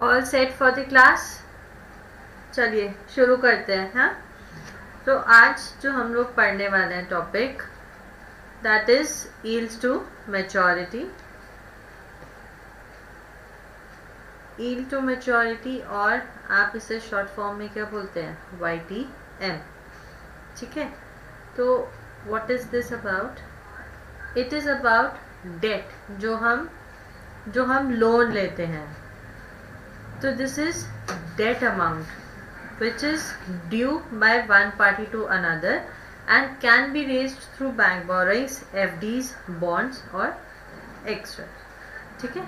All set for the class. चलिए शुरू करते हैं। हाँ, तो आज जो हम लोग पढ़ने वाले हैं topic that is yields to maturity. Yield to maturity, और आप इसे शॉर्ट फॉर्म में क्या बोलते हैं, YTM। ठीक है, तो what is this about? It is about debt, जो हम लोन लेते हैं। तो this is debt amount which is due by one party to another and can be raised through bank borrowings, FDs, bonds और extra। ठीक है,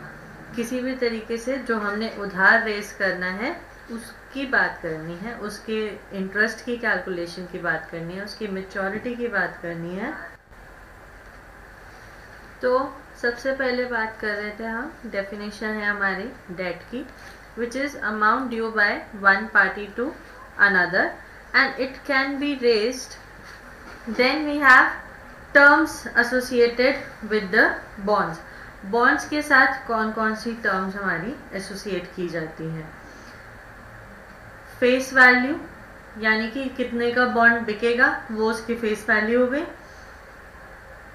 किसी भी तरीके से जो हमने उधार रेज करना है उसकी बात करनी है, उसके इंटरेस्ट की कैलकुलेशन की बात करनी है, उसकी मेच्योरिटी की बात करनी है। तो सबसे पहले बात कर रहे थे हम, डेफिनेशन है हमारी डेट की, which is amount due by one party to another and it can be raised. Then we have terms associated with the bonds. bonds के साथ कौन कौन सी terms हमारी एसोसिएट की जाती हैं? फेस वैल्यू, यानी कि कितने का बॉन्ड बिकेगा वो उसकी फेस वैल्यू हो गई।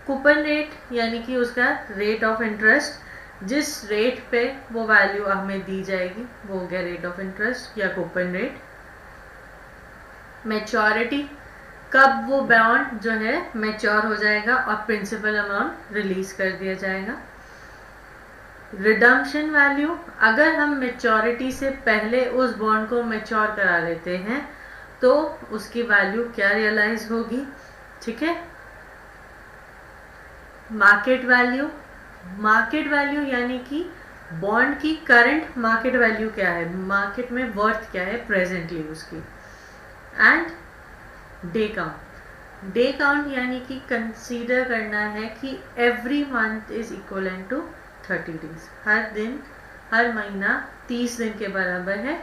कूपन रेट, यानी कि उसका रेट ऑफ इंटरेस्ट, जिस रेट पे वो वैल्यू हमें दी जाएगी वो हो गया रेट ऑफ इंटरेस्ट या कूपन रेट। मैच्योरिटी, कब वो बॉन्ड जो है मैच्योर हो जाएगा और प्रिंसिपल अमाउंट रिलीज कर दिया जाएगा। रिडम्पशन वैल्यू, अगर हम मैच्योरिटी से पहले उस बॉन्ड को मैच्योर करा लेते हैं तो उसकी वैल्यू क्या रियलाइज होगी। ठीक है। मार्केट वैल्यू, मार्केट वैल्यू यानी कि बॉन्ड की करंट मार्केट वैल्यू क्या है, मार्केट में वर्थ क्या है प्रेजेंटली उसकी। End day count, day count यानी कि कंसीडर करना है कि every month is equivalent to 30 days, हर दिन हर महीना 30 दिन के बराबर है,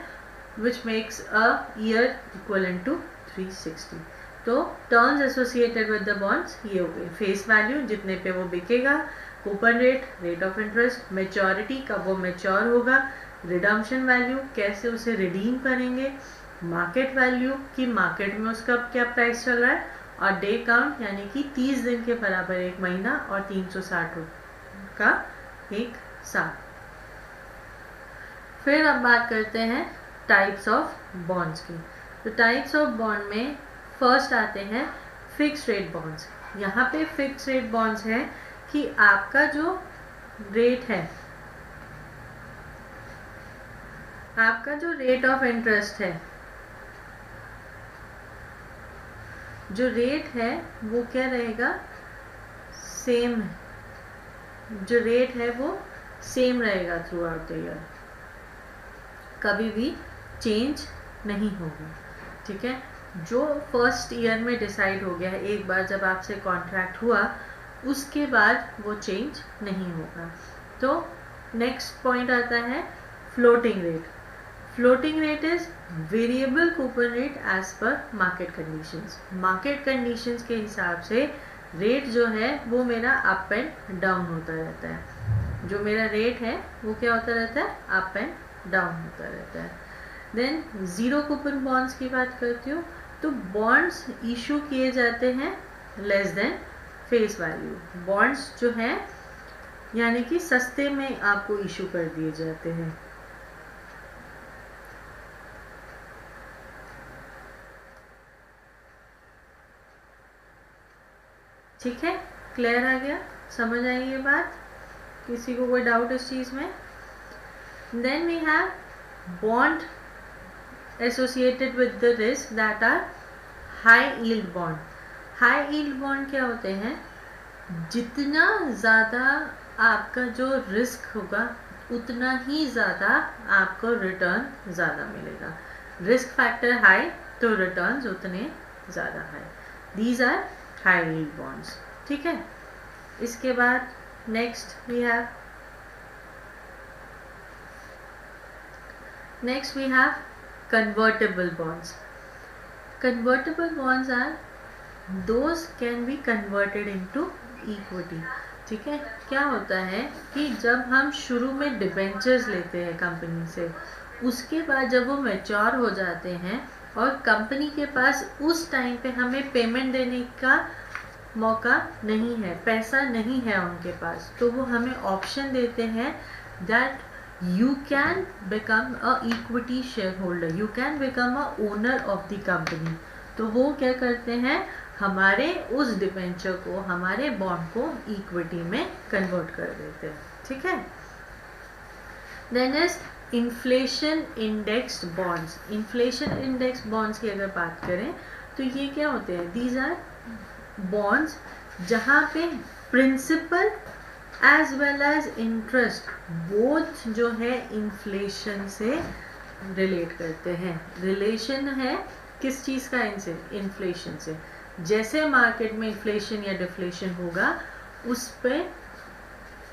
which makes a year equivalent to 360। तो terms associated with the bonds ये हो गए, फेस वैल्यू जितने पे वो बिकेगा, coupon rate, rate of interest, maturity कब वो मैच्योर होगा, रिडम्पशन वैल्यू कैसे उसे रिडीम करेंगे, मार्केट वैल्यू कि मार्केट में उसका क्या प्राइस चल रहा है, और डे काउंट यानी कि 30 दिन के बराबर एक महीना और 360 का एक साल। फिर अब बात करते हैं टाइप्स ऑफ बॉन्ड्स की। तो टाइप्स ऑफ बॉन्ड में फर्स्ट आते हैं फिक्स रेट बॉन्ड्स। यहाँ पे फिक्स रेट बॉन्ड्स है कि आपका जो रेट है, आपका जो रेट ऑफ इंटरेस्ट है, जो रेट है वो क्या रहेगा, सेम, जो रेट है वो सेम रहेगा थ्रू आउट द ईयर, कभी भी चेंज नहीं होगा। ठीक है, जो फर्स्ट ईयर में डिसाइड हो गया है, एक बार जब आपसे कॉन्ट्रैक्ट हुआ उसके बाद वो चेंज नहीं होगा। तो नेक्स्ट पॉइंट आता है floating rate. Floating rate is variable coupon rate as per market conditions. Market conditions के हिसाब से रेट जो है वो मेरा अप एंड डाउन होता रहता है। जो मेरा रेट है वो क्या होता रहता है, अप एंड डाउन होता रहता है। देन ज़ीरो कूपन बॉन्ड्स की बात करती हूँ, तो बॉन्ड्स इशू किए जाते हैं less than face value. Bonds जो हैं यानी कि सस्ते में आपको इशू कर दिए जाते हैं। ठीक है, क्लियर आ गया, समझ आई ये बात? किसी को कोई डाउट इस चीज़ में? Then we have bond associated with the risk that are high yield bond. High yield bond क्या होते हैं, जितना ज़्यादा आपका जो रिस्क होगा उतना ही ज़्यादा आपको रिटर्न ज़्यादा मिलेगा। रिस्क फैक्टर हाई तो रिटर्न्स उतने ज़्यादा high. These are high yield bonds. ठीक है, इसके बाद next we have convertible bonds. Convertible bonds are those can be converted into equity. ठीक है, क्या होता है कि जब हम शुरू में डिबेंचर्स लेते हैं कंपनी से, उसके बाद जब वो मैच्योर हो जाते हैं और कंपनी के पास उस टाइम पे हमें पेमेंट देने का मौका नहीं है, पैसा नहीं है उनके पास, तो वो हमें ऑप्शन देते हैं that you can become a equity share holder, you can become a owner of the company. तो वो क्या करते हैं, हमारे उस डिबेंचर को, हमारे बॉन्ड को इक्विटी में कन्वर्ट कर देते हैं। ठीक है, then is inflation indexed bonds. Inflation index bonds की अगर बात करें तो ये क्या होते हैं, दीज आर बॉन्ड्स जहाँ पे principal as well as interest both जो है इन्फ्लेशन से रिलेट करते हैं। रिलेशन है किस चीज़ का, इनसे, इन्फ्लेशन से। जैसे मार्केट में इन्फ्लेशन या डिफ्लेशन होगा उस पे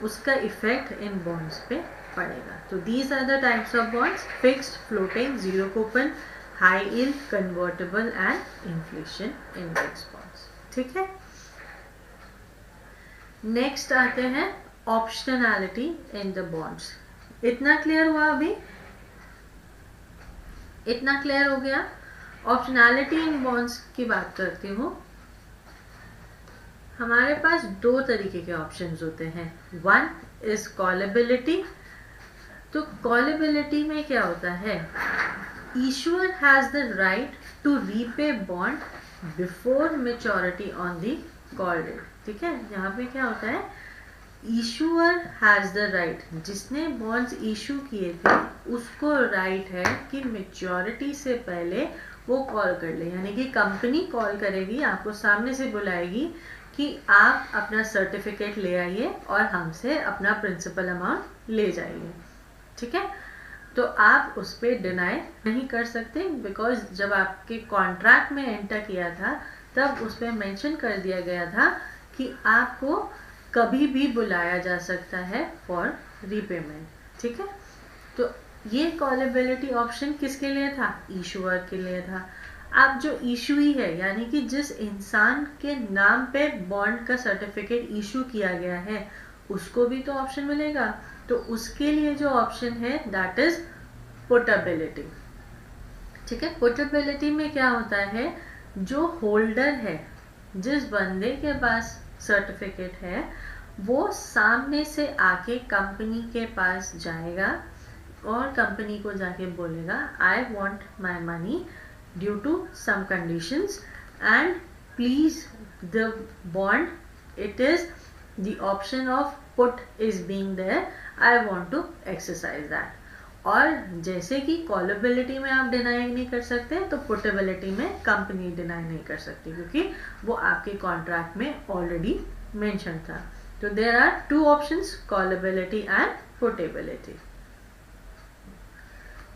उसका इफेक्ट इन बॉन्ड्स पे पड़ेगा। तो these are the types of bonds, fixed, floating, zero coupon, high yield, convertible and inflation index bonds. ठीक है, नेक्स्ट आते हैं ऑप्शनैलिटी इन द बॉन्ड्स। इतना क्लियर हुआ अभी, इतना क्लियर हो गया। ऑप्शनैलिटी इन बॉन्ड्स की बात करती हूँ। हमारे पास दो तरीके के ऑप्शंस होते हैं, वन इज कॉलेबिलिटी। तो कॉलेबिलिटी में क्या होता है, issuer has the right to repay bond before maturity on the call date. ठीक है, यहाँ पे क्या होता है, इशूअर हैज द राइट, जिसने बॉन्ड्स इशू किए थे उसको राइट है कि मेच्योरिटी से पहले वो कॉल कर ले, यानी कि कंपनी कॉल करेगी, आपको सामने से बुलाएगी कि आप अपना सर्टिफिकेट ले आइए और हमसे अपना प्रिंसिपल अमाउंट ले जाइए। ठीक है, तो आप उस पर डिनाई नहीं कर सकते, बिकॉज जब आपके कॉन्ट्रैक्ट में एंटर किया था तब उस पर मेंशन कर दिया गया था कि आपको कभी भी बुलाया जा सकता है फॉर रीपेमेंट। ठीक है, तो ये कॉलेबिलिटी ऑप्शन किसके लिए था, इशूअर के लिए था। अब जो इशूई है, यानी कि जिस इंसान के नाम पे बॉन्ड का सर्टिफिकेट इशू किया गया है, उसको भी तो ऑप्शन मिलेगा। तो उसके लिए जो ऑप्शन है दैट इज पुटेबिलिटी। ठीक है, पुटेबिलिटी में क्या होता है, जो होल्डर है, जिस बंदे के पास सर्टिफिकेट है, वो सामने से आके कंपनी के पास जाएगा और कंपनी को जाके बोलेगा I want my money due to some conditions and please the bond it is the option of put is being there, I want to exercise that. और जैसे कि कॉलेबिलिटी में आप डिनाई नहीं कर सकते, तो पुटेबिलिटी में कंपनी डिनाई नहीं कर सकती, क्योंकि वो आपके कॉन्ट्रैक्ट में ऑलरेडी मेंशन था। तो there are two options, callability and putability.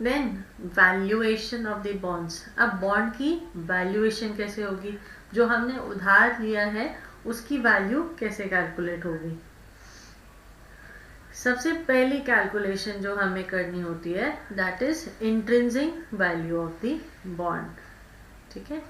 Then valuation of the bonds. अब बॉन्ड की वैल्यूएशन कैसे होगी, जो हमने उधार लिया है उसकी वैल्यू कैसे कैलकुलेट होगी। सबसे पहली कैलकुलेशन जो हमें करनी होती है that is intrinsic value of the bond. ठीक है,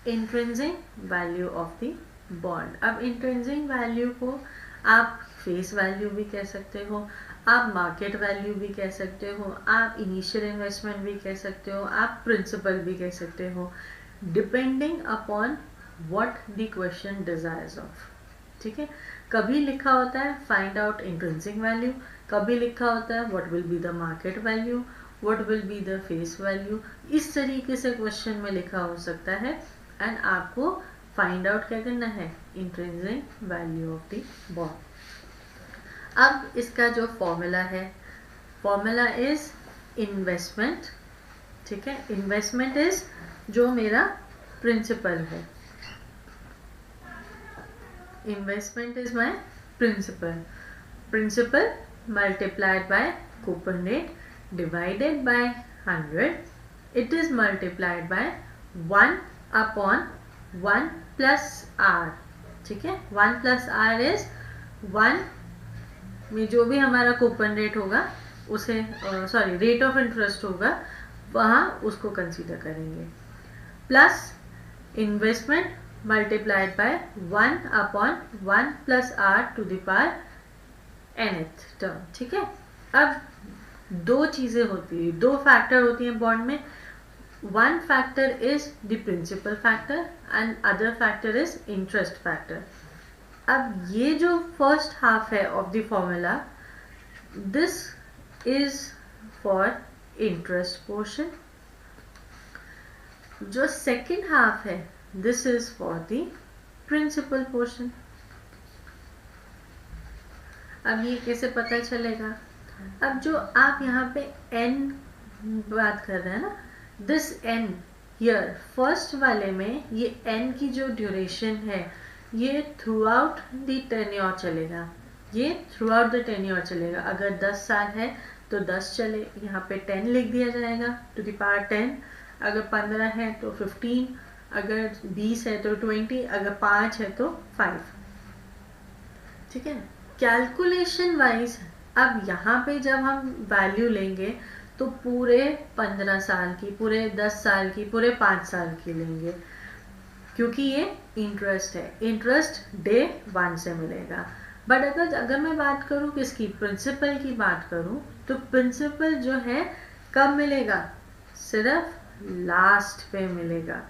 intrinsic value of the bond. अब इंट्रिंसिक वैल्यू को आप फेस वैल्यू भी कह सकते हो, आप मार्केट वैल्यू भी कह सकते हो, आप इनिशियल इन्वेस्टमेंट भी कह सकते हो, आप प्रिंसिपल भी कह सकते हो, depending upon what the question desires of. ठीक है, कभी लिखा होता है फाइंड आउट इंट्रिंसिक वैल्यू, कभी लिखा होता है what will be the market value, what will be the face value. इस तरीके से क्वेश्चन में लिखा हो सकता है एंड आपको फाइंड आउट क्या करना है, intrinsic value of the bond. अब इसका जो फॉर्मूला है, फॉर्मूला इज इन्वेस्टमेंट। ठीक है, इन्वेस्टमेंट इज जो मेरा प्रिंसिपल है, investment is my principal, principal multiplied by coupon rate divided by 100, it is multiplied by 1 upon 1 plus R. ठीक है, 1 प्लस आर इज 1 में जो भी हमारा कूपन रेट होगा उसे सॉरी रेट ऑफ इंटरेस्ट होगा वहाँ उसको कंसीडर करेंगे, plus investment multiplied by 1/1 plus R to the power nth term. ठीक है, अब दो चीज़ें होती है, दो फैक्टर होती हैं बॉन्ड में। One factor is the principal factor and other factor is interest factor. अब ये जो फर्स्ट हाफ है of the formula, this is for interest portion. जो सेकेंड हाफ है, this is for the principal portion. अब ये कैसे पता चलेगा? अब जो आप यहाँ पे n बात कर रहे हैं ना, दिस n हियर फर्स्ट वाले में ये n की जो ड्यूरेशन है ये थ्रू आउट द टेन्योर चलेगा, ये थ्रू आउट द टेन्योर चलेगा। अगर 10 साल है तो 10 चले, यहाँ पे 10 लिख दिया जाएगा टू द पावर 10। अगर 15 है तो 15, अगर 20 है तो 20, अगर 5 है तो 5। ठीक है, कैलकुलेशन वाइज अब यहाँ पे जब हम वैल्यू लेंगे तो पूरे 15 साल की, पूरे 10 साल की, पूरे 5 साल की लेंगे, क्योंकि ये इंटरेस्ट है। इंटरेस्ट डे 1 से मिलेगा। बट अगर मैं बात करूँ किसकी, प्रिंसिपल की बात करूँ, तो प्रिंसिपल जो है कब मिलेगा? सिर्फ लास्ट पे मिलेगा,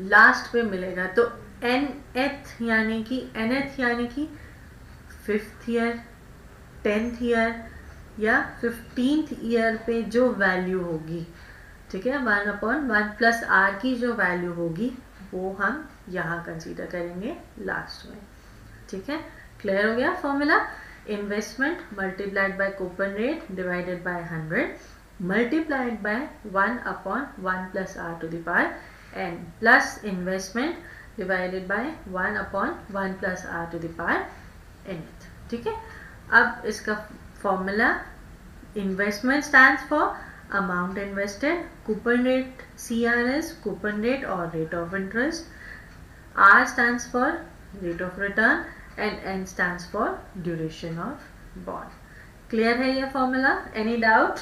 लास्ट पे मिलेगा। तो nth यानी कि 5th ईयर, 10th ईयर या 15th ईयर पे जो वैल्यू होगी, ठीक है, 1/1 प्लस आर की जो वैल्यू होगी वो हम यहाँ कंसीडर करेंगे लास्ट में। ठीक है, क्लियर हो गया formula? Investment multiplied by coupon rate divided by 100 multiplied by 1/1 plus R to the power n plus investment divided by 1/1 plus R to the power n। ठीक है, अब इसका formula, investment stands for amount invested, coupon rate CR is coupon rate और rate of interest, R stands for rate of return and N stands for duration of bond। Clear है ये formula? Any doubt?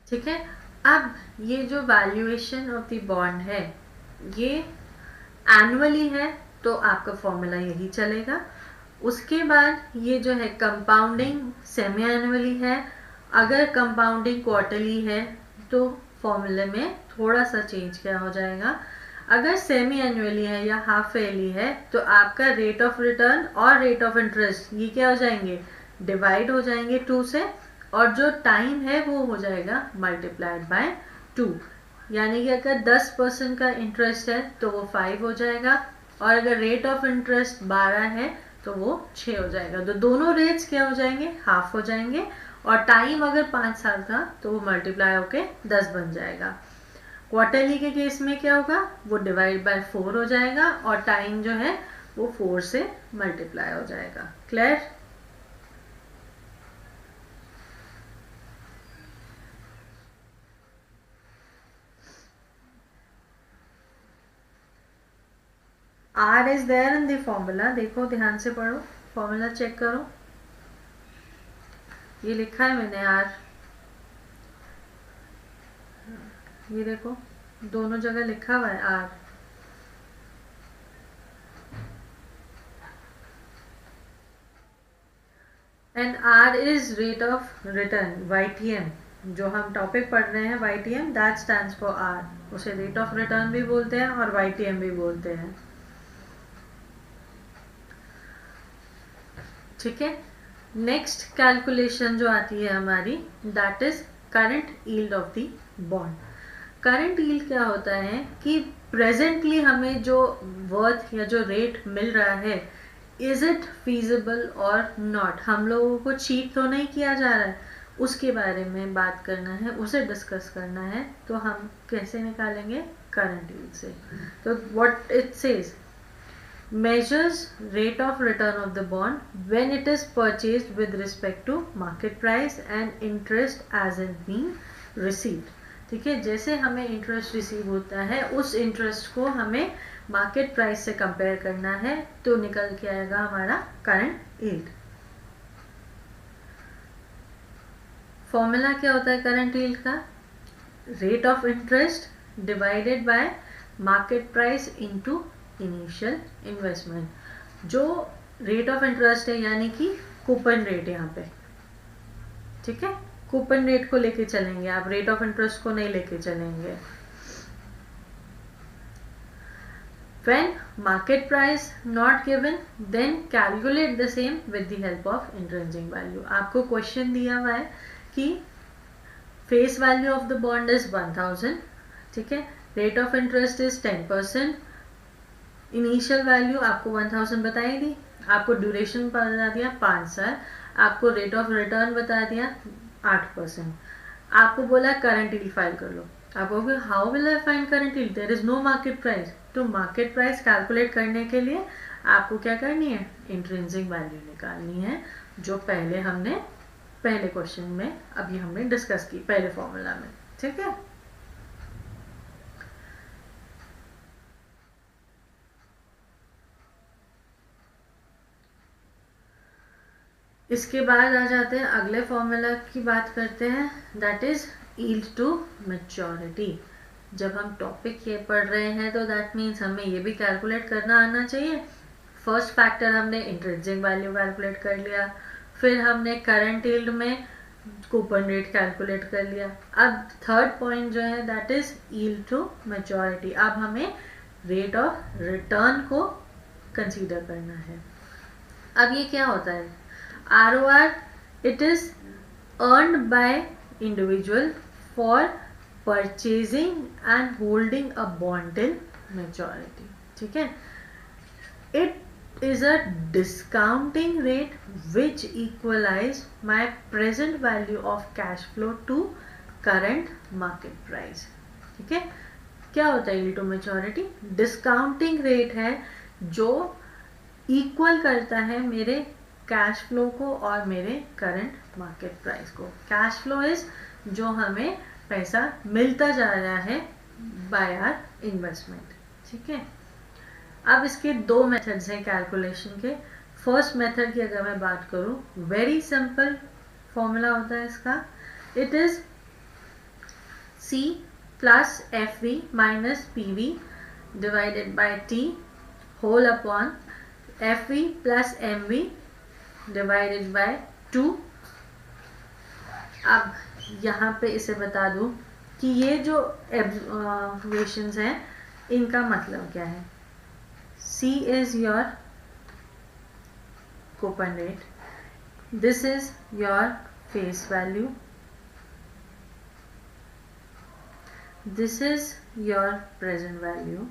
ठीक है, अब ये जो valuation of the bond है ये एनुअली है तो आपका फॉर्मूला यही चलेगा। उसके बाद ये जो है कंपाउंडिंग सेमी एनुअली है। अगर कंपाउंडिंग क्वार्टरली है तो फॉर्मूले में थोड़ा सा चेंज क्या हो जाएगा। अगर सेमी एनुअली है या हाफ ईयरली है तो आपका रेट ऑफ रिटर्न और रेट ऑफ इंटरेस्ट ये क्या हो जाएंगे, डिवाइड हो जाएंगे 2 से, और जो टाइम है वो हो जाएगा मल्टीप्लाइड बाय 2। यानी कि अगर 10% का इंटरेस्ट है तो वो 5 हो जाएगा, और अगर रेट ऑफ इंटरेस्ट 12 है तो वो 6 हो जाएगा। तो दोनों रेट्स क्या हो जाएंगे, हाफ हो जाएंगे, और टाइम अगर 5 साल था तो वो मल्टीप्लाई होके 10 बन जाएगा। क्वार्टरली के केस में क्या होगा, वो डिवाइड बाय 4 हो जाएगा, और टाइम जो है वो 4 से मल्टीप्लाई हो जाएगा। Clear? R is there in the formula। देखो ध्यान से पढ़ो, फॉर्मूला चेक करो, ये लिखा है मैंने R, ये देखो दोनों जगह लिखा हुआ है R। And R is rate of return, YTM, जो हम टॉपिक पढ़ रहे हैं YTM, that stands for R। उसे रेट ऑफ रिटर्न भी बोलते हैं और YTM भी बोलते हैं। ठीक है, नेक्स्ट कैलकुलेशन जो आती है हमारी, that is current yield of the bond. Current yield क्या होता है कि प्रेजेंटली हमें जो वर्थ या जो रेट मिल रहा है, इज इट फीजिबल और नॉट, हम लोगों को चीट तो नहीं किया जा रहा है, उसके बारे में बात करना है, उसे डिस्कस करना है। तो हम कैसे निकालेंगे, करंट यील्ड से। तो what it says, measures rate of return of the bond when it is purchased with respect to market price and interest as it being received। ठीक है, जैसे हमें इंटरेस्ट रिसीव होता है उस इंटरेस्ट को हमें मार्केट प्राइस से कंपेयर करना है, तो निकल के आएगा हमारा करंट यील्ड। फॉर्मूला क्या होता है करंट यील्ड का, rate of interest divided by market price into initial investment. जो रेट ऑफ इंटरेस्ट है यानी कि कूपन रेट यहाँ पे, ठीक है, कूपन रेट को लेके चलेंगे, आप रेट ऑफ इंटरेस्ट को नहीं लेके चलेंगे. When market price not given, then calculate the same with the help of intrinsic value. आपको क्वेश्चन दिया हुआ है कि face value of the bond is 1000, ठीक है, rate of interest is 10%, initial value आपको 1000 बताई दी, आपको ड्यूरेशन बता दिया 5 साल, आपको रेट ऑफ रिटर्न बता दिया 8%, आपको बोला करंट यील्ड फाइल कर लो. आप कहोगे how will I find current yield, there is no market price. तो मार्केट प्राइस कैलकुलेट करने के लिए आपको क्या करनी है, इंट्रिंसिक वैल्यू निकालनी है, जो पहले हमने पहले क्वेश्चन में अभी हमने डिस्कस की पहले फॉर्मूला में, ठीक है. इसके बाद आ जाते हैं अगले फॉर्मूला की बात करते हैं, that is yield to maturity. जब हम टॉपिक ये पढ़ रहे हैं तो दैट मीन्स हमें ये भी कैलकुलेट करना आना चाहिए. फर्स्ट फैक्टर हमने इंट्रिंसिक वैल्यू कैलकुलेट कर लिया, फिर हमने करंट यील्ड में कूपन रेट कैलकुलेट कर लिया. अब थर्ड पॉइंट जो है that is yield to maturity. अब हमें रेट ऑफ रिटर्न को कंसीडर करना है. अब ये क्या होता है, ROR it is earned by individual for purchasing and holding a bond till maturity, ठीक है. It is a discounting rate which equalize my present value of cash flow to current market price, ठीक है. क्या होता है yield to maturity, discounting rate है जो equal करता है मेरे कैश फ्लो को और मेरे करंट मार्केट प्राइस को. कैश फ्लो इज जो हमें पैसा मिलता जा रहा है बाय आवर इन्वेस्टमेंट, ठीक है. अब इसके दो मेथड्स हैं कैलकुलेशन के. फर्स्ट मेथड की अगर मैं बात करूं, वेरी सिंपल फॉर्मूला होता है इसका, it is C plus FV minus PV divided by T whole upon FV plus MV divided by 2. अब यहाँ पे इसे बता दूं कि ये जो इक्वेशंस हैं इनका मतलब क्या है. C is your coupon rate, this is your face value, this is your present value,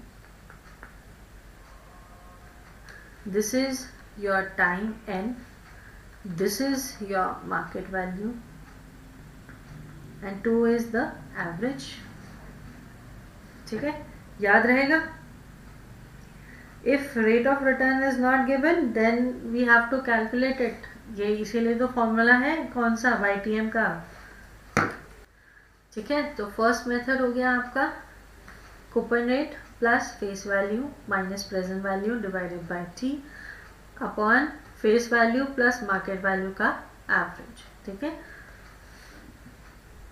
this is your time N, this is your market value, and 2 is the average, ठीक है. याद रहेगा. If rate of return is not given, then we have to calculate it. ये इसीलिए तो formula है कौन सा, YTM का, ठीक है. तो फर्स्ट मेथड हो गया आपका coupon rate plus face value minus present value divided by T upon face value plus market value का एवरेज, ठीक है.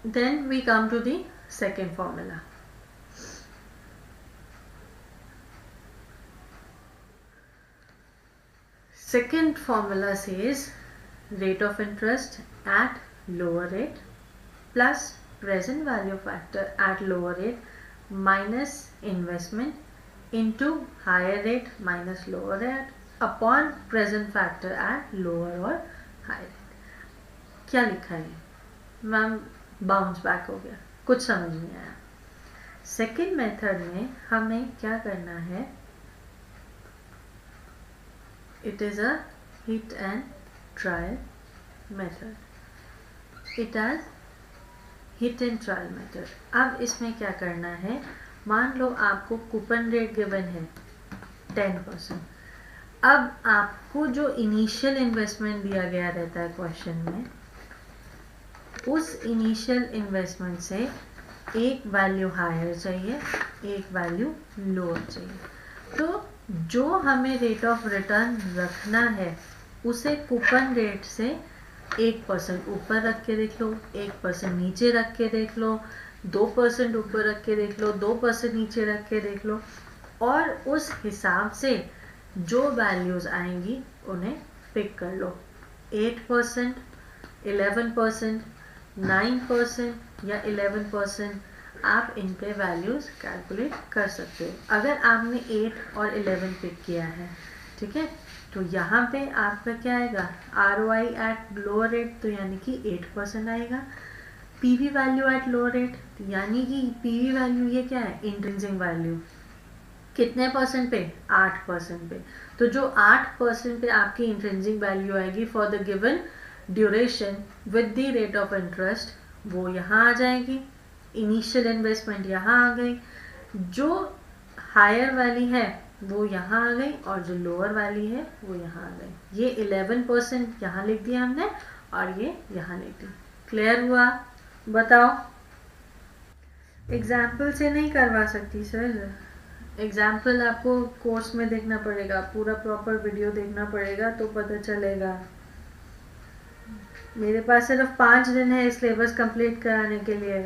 Then we come to the second formula. Second formula says rate of interest at lower rate plus present value factor at lower rate minus investment into higher rate minus lower rate upon present factor at lower or higher rate. क्या लिखा है ma'am, bounce back हो गया, कुछ समझ नहीं आया. Second method में हमें क्या करना है, it is a hit and trial method. It is hit and trial method. अब इसमें क्या करना है, मान लो आपको कूपन रेट गिवन है 10%. अब आपको जो इनिशियल इन्वेस्टमेंट दिया गया रहता है क्वेश्चन में, उस इनिशियल इन्वेस्टमेंट से एक वैल्यू हायर चाहिए, एक वैल्यू लोअर चाहिए. तो जो हमें रेट ऑफ रिटर्न रखना है उसे कूपन रेट से 1% ऊपर रख के देख लो, 1% नीचे रख के देख लो, 2% ऊपर रख के देख लो, 2% नीचे रख के देख लो, और उस हिसाब से जो वैल्यूज़ आएंगी उन्हें पिक कर लो। 8%, 11%, 9% या 11%, आप इन पे वैल्यूज़ कैलकुलेट कर सकते हो। अगर आपने 8 और 11 पिक किया है, ठीक है, तो यहाँ पे आपका क्या आएगा, ROI एट लोअर रेट, तो यानी कि 8% आएगा। PV value at lower rate, यानी कि PV वैल्यू ये क्या है, इंट्रिंसिक वैल्यू, कितने परसेंट पे, 8% पे। तो जो 8% पे आपकी इंट्रिंसिक वैल्यू आएगी for the given duration with the rate of interest, वो यहाँ आ जाएगी। इनिशियल इन्वेस्टमेंट यहाँ आ गई, जो हायर वाली है वो यहाँ आ गई, और जो लोअर वाली है वो यहाँ आ गई। ये 11% यहाँ लिख दिया हमने, और ये यहाँ लिख दिया। क्लियर हुआ? बताओ। एग्जाम्पल से नहीं करवा सकती सर, एग्जाम्पल आपको कोर्स में देखना पड़ेगा, पूरा प्रॉपर वीडियो देखना पड़ेगा तो पता चलेगा। मेरे पास सिर्फ 5 दिन है सिलेबस कंप्लीट कराने के लिए,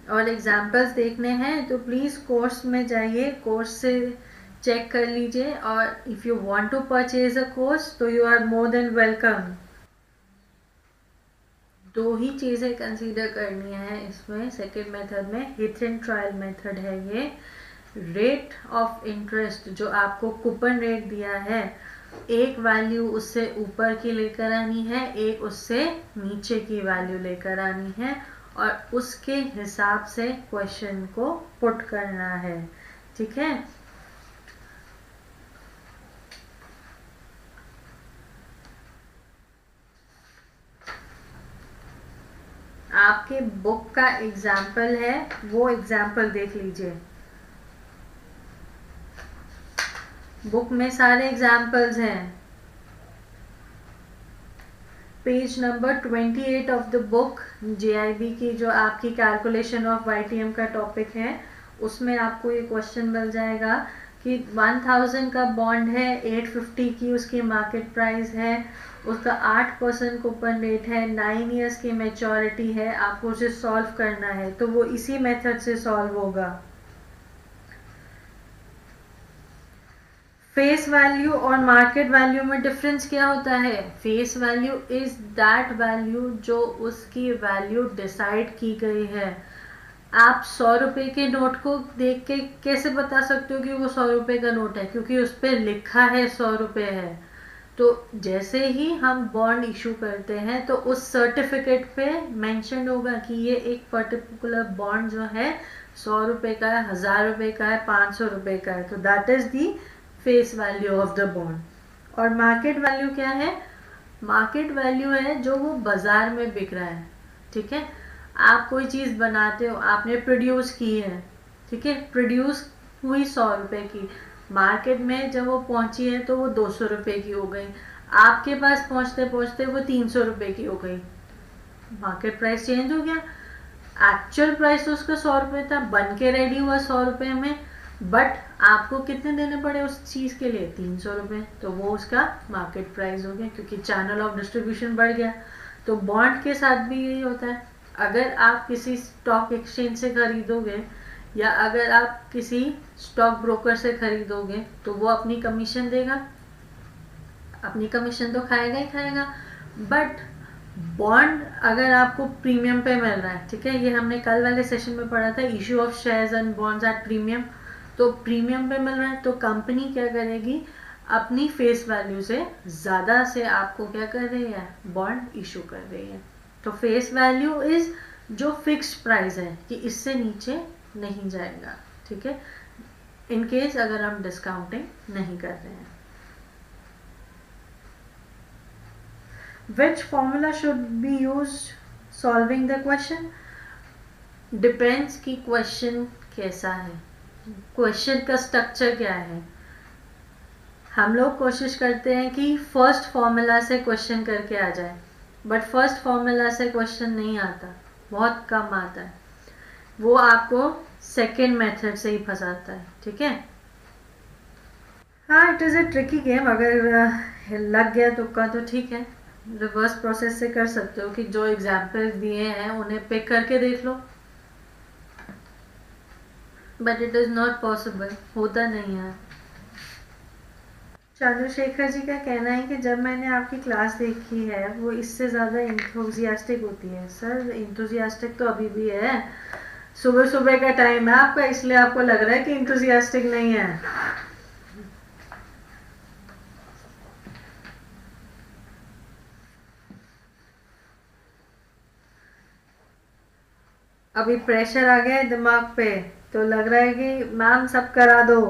और एग्जाम्पल्स देखने हैं तो प्लीज़ कोर्स में जाइए, कोर्स से चेक कर लीजिए, और if you want to purchase a course तो you are more than welcome. 2 ही चीज़ें कंसीडर करनी है इसमें, सेकेंड मेथड में, हिट एंड ट्रायल मेथड है ये। रेट ऑफ इंटरेस्ट जो आपको कूपन रेट दिया है, एक वैल्यू उससे ऊपर की लेकर आनी है, एक उससे नीचे की वैल्यू लेकर आनी है, और उसके हिसाब से क्वेश्चन को पुट करना है, ठीक है। आपके बुक का एग्जाम्पल है, वो एग्जाम्पल देख लीजिए। बुक में सारे एग्जाम्पल्स हैं। Page number 28 of the book, JIB की जो आपकी कैलकुलेशन ऑफ YTM का टॉपिक है, उसमें आपको ये क्वेश्चन मिल जाएगा कि 1000 का बॉन्ड है, 850 की उसकी मार्केट प्राइस है, उसका 8% कूपन रेट है, 9 इयर्स की मैच्योरिटी है, आपको उसे सॉल्व करना है। तो वो इसी मेथड से सॉल्व होगा। फेस वैल्यू और मार्केट वैल्यू में डिफरेंस क्या होता है? Face value is that value जो उसकी वैल्यू डिसाइड की गई है। आप 100 रुपये के नोट को देख के कैसे बता सकते हो कि वो 100 रुपये का नोट है? क्योंकि उस पर लिखा है 100 रुपये है। तो जैसे ही हम बॉन्ड इशू करते हैं तो उस सर्टिफिकेट पे मेंशन होगा कि ये एक पर्टिकुलर बॉन्ड जो है 100 रुपये का है, 1000 रुपये का है, 500 रुपये का है। तो that is the face value of the bond. और मार्केट वैल्यू क्या है? मार्केट वैल्यू है जो वो बाजार में बिक रहा है, ठीक है। आप कोई चीज़ बनाते हो, आपने प्रोड्यूस की है, ठीक है, प्रोड्यूस हुई 100 रुपये की, मार्केट में जब वो पहुंची है तो वो 200 रुपये की हो गई, आपके पास पहुंचते पहुंचते वो 300 रुपये की हो गई। मार्केट प्राइस चेंज हो गया। एक्चुअल प्राइस तो उसका 100 रुपये था, बन के रेडी हुआ 100 रुपये में, बट आपको कितने देने पड़े उस चीज़ के लिए? 300 रुपये। तो वो उसका मार्केट प्राइस हो गया, क्योंकि चैनल ऑफ डिस्ट्रीब्यूशन बढ़ गया। तो बॉन्ड के साथ भी यही होता है। अगर आप किसी स्टॉक एक्सचेंज से खरीदोगे या अगर आप किसी स्टॉक ब्रोकर से खरीदोगे तो वो अपनी कमीशन देगा, अपनी कमीशन तो खाएगा ही खाएगा। बट बॉन्ड अगर आपको प्रीमियम पे मिल रहा है, ठीक है, ये हमने कल वाले सेशन में पढ़ा था, issue of shares and bonds at premium. तो प्रीमियम पे मिल रहा है तो कंपनी क्या करेगी? अपनी फेस वैल्यू से ज़्यादा से आपको क्या कर रही है? बॉन्ड इशू कर रही है। तो फेस वैल्यू इज जो फिक्स्ड प्राइस है कि इससे नीचे नहीं जाएगा, ठीक है, इन केस अगर हम डिस्काउंटिंग नहीं कर रहे हैं। Which formula should be used solving the question? Depends कि क्वेश्चन कैसा है, क्वेश्चन का स्ट्रक्चर क्या है। हम लोग कोशिश करते हैं कि फर्स्ट फॉर्मूला से क्वेश्चन करके आ जाए, बट फर्स्ट फॉर्मूला से क्वेश्चन नहीं आता, बहुत कम आता है। वो आपको सेकेंड मेथड से ही फंसाता है, ठीक है। हाँ, it is a tricky game. अगर लग गया तुक्का तो ठीक है, रिवर्स प्रोसेस से कर सकते हो कि जो एग्जाम्पल्स दिए हैं उन्हें पिक करके देख लो, but it is not possible, होता नहीं है। चंद्रशेखर जी का कहना है कि जब मैंने आपकी क्लास देखी है वो इससे ज़्यादा इंथुजियास्टिक होती है। सर इंथुजियास्टिक तो अभी भी है, सुबह सुबह का टाइम है आपका, इसलिए आपको लग रहा है कि इंथुजियास्टिक नहीं है। अभी प्रेशर आ गया है दिमाग पे, तो लग रहा है कि मैम सब करा दो।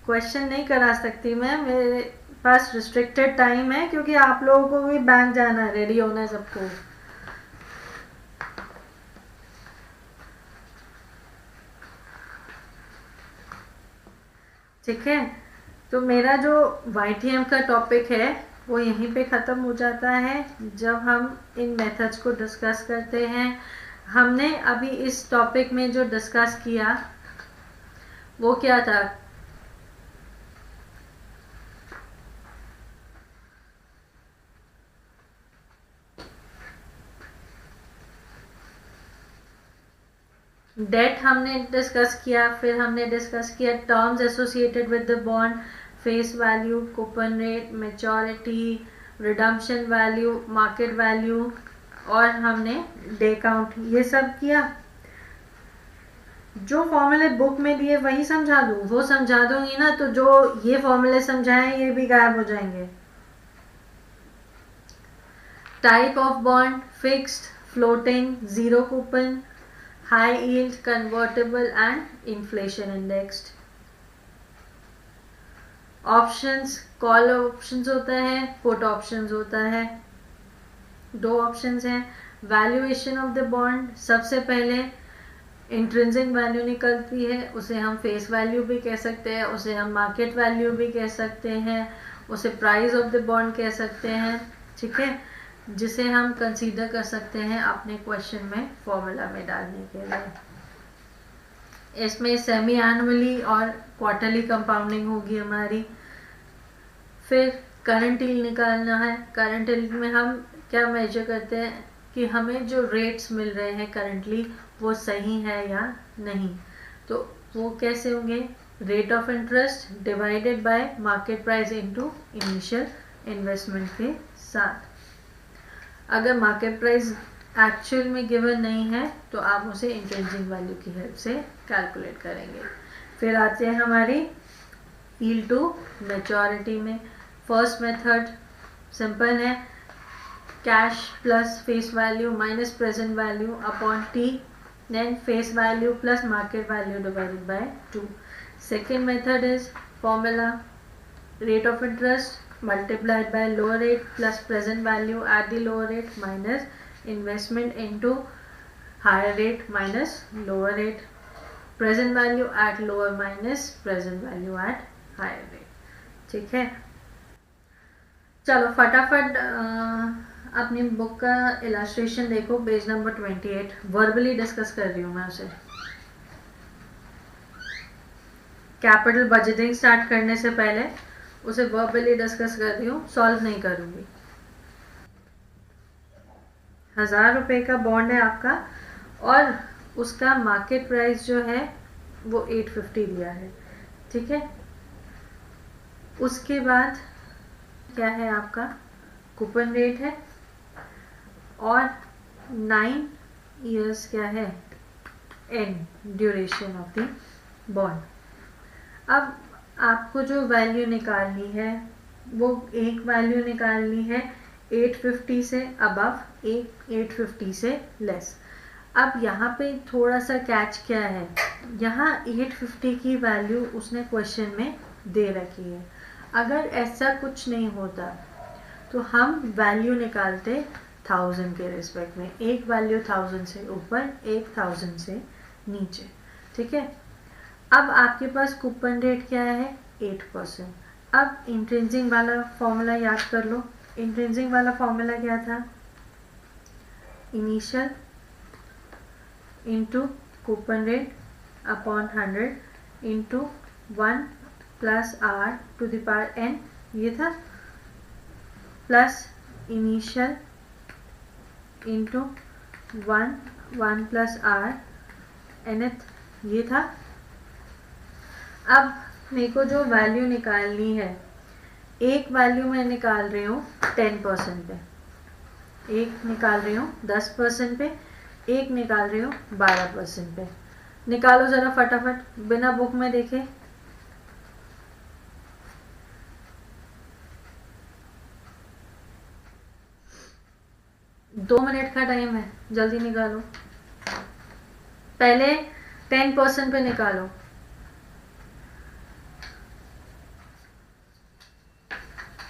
क्वेश्चन नहीं करा सकती मैं, मेरे पास रिस्ट्रिक्टेड टाइम है, क्योंकि आप लोगों को भी बैंक जाना है, रेडी होना है सबको। ठीक है, तो मेरा जो YTM का टॉपिक है वो यहीं पे ख़त्म हो जाता है जब हम इन मेथड्स को डिस्कस करते हैं। हमने अभी इस टॉपिक में जो डिस्कस किया वो क्या था, डेट हमने डिस्कस किया, फिर हमने डिस्कस किया terms associated with the bond, face value, coupon rate, maturity, redemption value, market value, और हमने डे काउंट, ये सब किया। जो फॉर्मूले बुक में दिए वही समझा दूँ, वो समझा दूंगी ना, तो जो ये फॉर्मूले समझाएं ये भी गायब हो जाएंगे। Type of bond, fixed, floating, zero coupon, high yield, convertible and inflation indexed. Options, call options होता है, पुट ऑप्शंस होता है, दो ऑप्शंस हैं। वैल्यूएशन ऑफ द बॉन्ड, सबसे पहले इंट्रिंसिक वैल्यू निकलती है, उसे हम फेस वैल्यू भी कह सकते हैं, उसे हम मार्केट वैल्यू भी कह सकते हैं, उसे प्राइस ऑफ द बॉन्ड कह सकते हैं। ठीक है, जिसे हम कंसीडर कर सकते हैं अपने क्वेश्चन में फॉर्मूला में डालने के लिए। इसमें सेमी एनुअली और क्वार्टरली कंपाउंडिंग होगी हमारी। फिर करंट यील्ड निकालना है। करंट यील्ड में हम क्या मेजर करते हैं कि हमें जो रेट्स मिल रहे हैं करंटली वो सही है या नहीं, तो वो कैसे होंगे, rate of interest divided by market price into initial investment के साथ। अगर मार्केट प्राइस एक्चुअल में गिवन नहीं है तो आप उसे इंट्रिंसिक वैल्यू की हेल्प से कैलकुलेट करेंगे। फिर आते हैं हमारी यील्ड टू मैच्योरिटी में। फर्स्ट मेथड सिंपल है, cash plus face value minus present value upon T, then face value plus market value divided by 2. Second method is formula, rate of interest multiplied by lower rate plus present value at the lower rate minus investment into higher rate minus lower rate, present value at lower minus present value at higher rate। ठीक है, चलो फटाफट अपनी book का illustration देखो, page number 28। Verbally discuss कर रही हूँ मैं उसे। कैपिटल बजटिंग स्टार्ट करने से पहले उसे वर्बली डिस्कस कर रही हूँ, सॉल्व नहीं करूँगी। 1000 रुपये का बॉन्ड है आपका और उसका मार्केट प्राइस जो है वो 850 दिया है। ठीक है, उसके बाद क्या है आपका, कूपन रेट है और 9 इयर्स क्या है, and duration of the bond. अब आपको जो वैल्यू निकालनी है वो एक वैल्यू निकालनी है 850 से अबव, एक 850 से लेस। अब यहाँ पे थोड़ा सा कैच क्या है, यहाँ 850 की वैल्यू उसने क्वेश्चन में दे रखी है। अगर ऐसा कुछ नहीं होता तो हम वैल्यू निकालते 1000 के रिस्पेक्ट में, एक वैल्यू 1000 से ऊपर, एक 1000 से नीचे। ठीक है, अब आपके पास कूपन रेट क्या है, 8%। अब इंट्रिंसिक वाला फॉर्मूला याद कर लो। इंट्रिंसिक वाला फॉर्मूला क्या था, initial into coupon rate upon 100 into 1 plus R to the power N ये था, plus initial into 1 plus R nth ये था। अब मेरे को जो वैल्यू निकालनी है, एक वैल्यू मैं निकाल रही हूँ 10% पे, एक निकाल रही हूँ 10% पे, एक निकाल रही हूँ 12% पे। निकालो ज़रा फटाफट बिना बुक में देखे। दो मिनट का टाइम है, जल्दी निकालो। पहले 10% पे निकालो।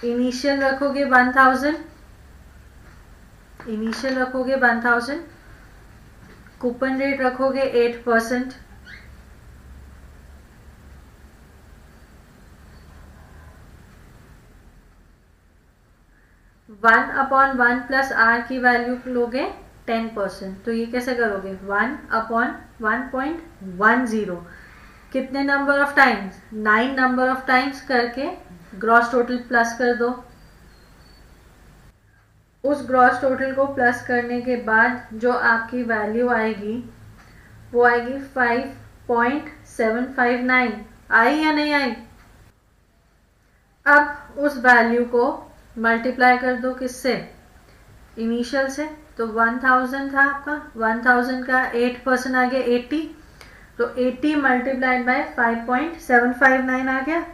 इनिशियल रखोगे 1000, इनिशियल रखोगे 1000, कूपन रेट रखोगे 8%, वन अपॉन 1 प्लस आर की वैल्यू लोगे 10%, तो ये कैसे करोगे 1 अपॉन 1.10, कितने number of times, 9 number of times करके ग्रॉस टोटल प्लस कर दो। उस ग्रॉस टोटल को प्लस करने के बाद जो आपकी वैल्यू आएगी वो आएगी 5.759। आई या नहीं आई? अब उस वैल्यू को मल्टीप्लाई कर दो किससे, इनिशियल से। तो 1000 था आपका, 1000 का 8% आ गया 80, तो 80 मल्टीप्लाइड बाय 5.759 आ गया।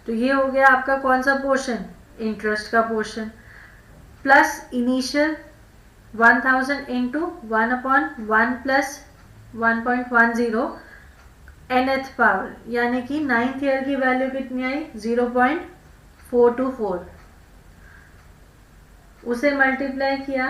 तो ये हो गया आपका कौन सा पोर्शन, इंटरेस्ट का portion, plus initial 1000 into 1 upon 1 plus 1.10 nth power, यानी कि 9th ईयर की वैल्यू कितनी आई 0.424, उसे मल्टीप्लाई किया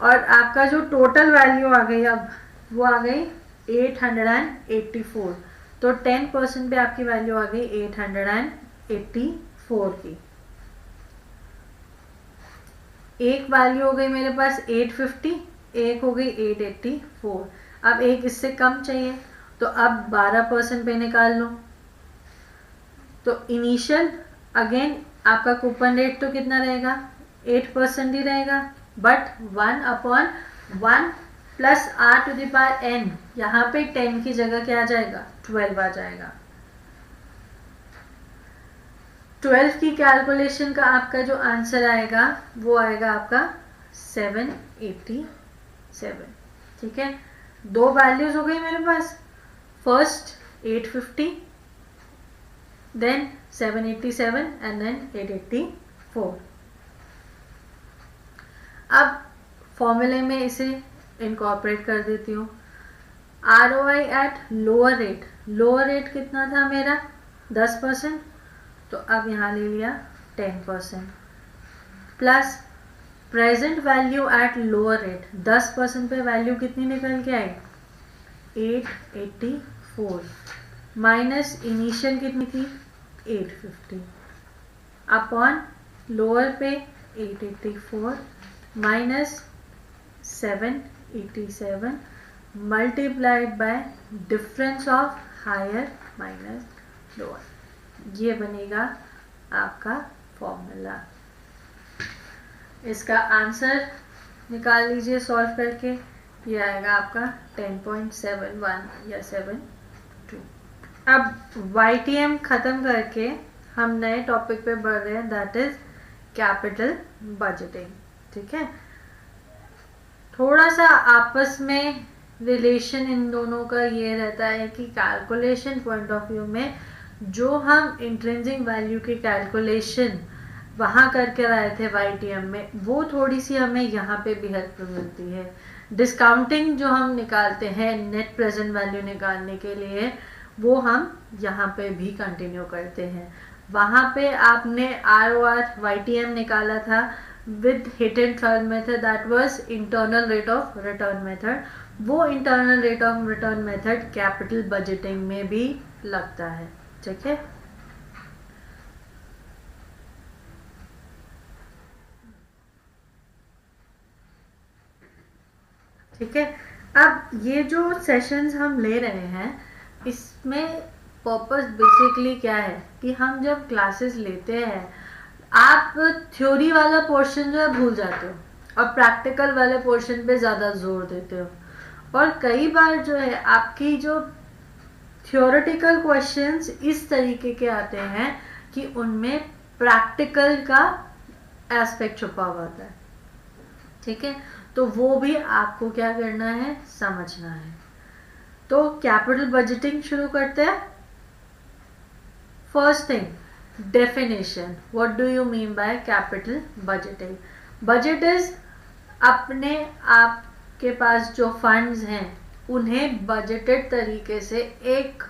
और आपका जो टोटल वैल्यू आ गई अब वो आ गई 884। तो 10% पे आपकी वैल्यू आ गई 884 की। एक वैल्यू हो गई मेरे पास 850, एक हो गई 884। अब एक इससे कम चाहिए, तो अब 12% पे निकाल लो। तो इनिशियल अगेन आपका कूपन रेट तो कितना रहेगा 8% ही रहेगा, but 1 upon 1 plus R to the power N, यहाँ पे 10 की जगह क्या आ जाएगा 12 आ जाएगा। 12 की कैलकुलेशन का आपका जो आंसर आएगा वो आएगा आपका 787। ठीक है, दो वैल्यूज हो गई मेरे पास, फर्स्ट 850, देन 787 एंड देन 884। अब फॉर्मूले में इसे इनकॉर्पोरेट कर देती हूँ। ROI at lower rate, lower rate कितना था मेरा 10%, तो अब यहाँ ले लिया 10%, plus present value at lower rate, 10% पे वैल्यू कितनी निकल के आई 884, माइनस इनिशियल कितनी थी 850, अपॉन लोअर पे 884 minus 787 multiplied by difference of higher minus lower, ये बनेगा आपका फॉर्मूला। इसका आंसर निकाल लीजिए सॉल्व करके, ये आएगा आपका 10.71 या 72। अब YTM ख़त्म करके हम नए टॉपिक पे बढ़ रहे हैं, दैट इज कैपिटल बजटिंग। ठीक है, थोड़ा सा आपस में रिलेशन इन दोनों का ये रहता है कि कैलकुलेशन पॉइंट ऑफ व्यू में जो हम इंट्रिंसिक वैल्यू की कैलकुलेशन वहाँ करके आए थे YTM में, वो थोड़ी सी हमें यहाँ पे भी हेल्प मिलती है। डिस्काउंटिंग जो हम निकालते हैं नेट प्रेजेंट वैल्यू निकालने के लिए, वो हम यहाँ पे भी कंटिन्यू करते हैं। वहाँ पे आपने ROR YTM निकाला था with hit and trial method, that was internal rate of return method। वो internal rate of return method capital budgeting में भी लगता है। ठीक है, ठीक है। अब ये जो सेशंस हम ले रहे हैं इसमें पर्पस बेसिकली क्या है कि हम जब क्लासेस लेते हैं आप थ्योरी वाला पोर्शन जो है भूल जाते हो और प्रैक्टिकल वाले पोर्शन पे ज़्यादा जोर देते हो, और कई बार जो है आपकी जो थ्योरेटिकल क्वेश्चंस इस तरीके के आते हैं कि उनमें प्रैक्टिकल का एस्पेक्ट छुपा हुआ होता है, ठीक है। तो वो भी आपको क्या करना है, समझना है। तो कैपिटल बजटिंग शुरू करते हैं। First thing, definition, what do you mean by capital budgeting? Budget is अपने आप के पास जो फंड्स हैं उन्हें बजटेड तरीके से एक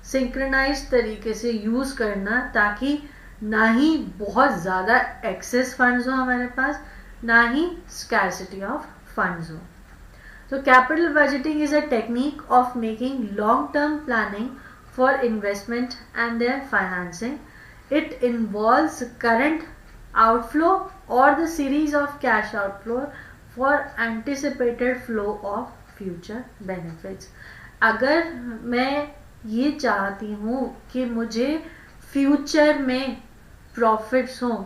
सिंक्रोनाइज तरीके से यूज करना, ताकि ना ही बहुत ज़्यादा एक्सेस फंड्स हो हमारे पास, ना ही स्कैर्सिटी ऑफ फंड्स हो। तो capital budgeting is a technique of making long term planning for investment and their financing. It involves current outflow or the series of cash outflow for anticipated flow of future benefits. अगर मैं ये चाहती हूँ कि मुझे future में profits हों,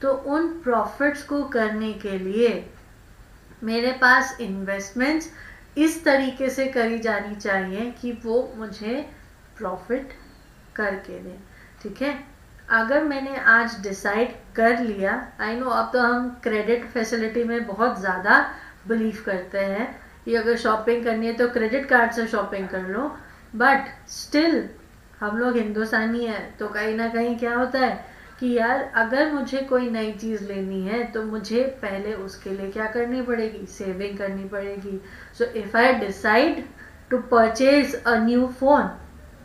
तो उन प्रॉफिट्स को करने के लिए मेरे पास इन्वेस्टमेंट्स इस तरीके से करी जानी चाहिए कि वो मुझे प्रॉफिट करके दें, ठीक है। अगर मैंने आज डिसाइड कर लिया, आई नो अब तो हम क्रेडिट फैसिलिटी में बहुत ज़्यादा बिलीव करते हैं कि अगर शॉपिंग करनी है तो क्रेडिट कार्ड से शॉपिंग कर लो, बट स्टिल हम लोग हिंदुस्तानी है तो कहीं ना कहीं क्या होता है कि यार अगर मुझे कोई नई चीज़ लेनी है तो मुझे पहले उसके लिए क्या करनी पड़ेगी, सेविंग करनी पड़ेगी। So if I decide to purchase a new phone,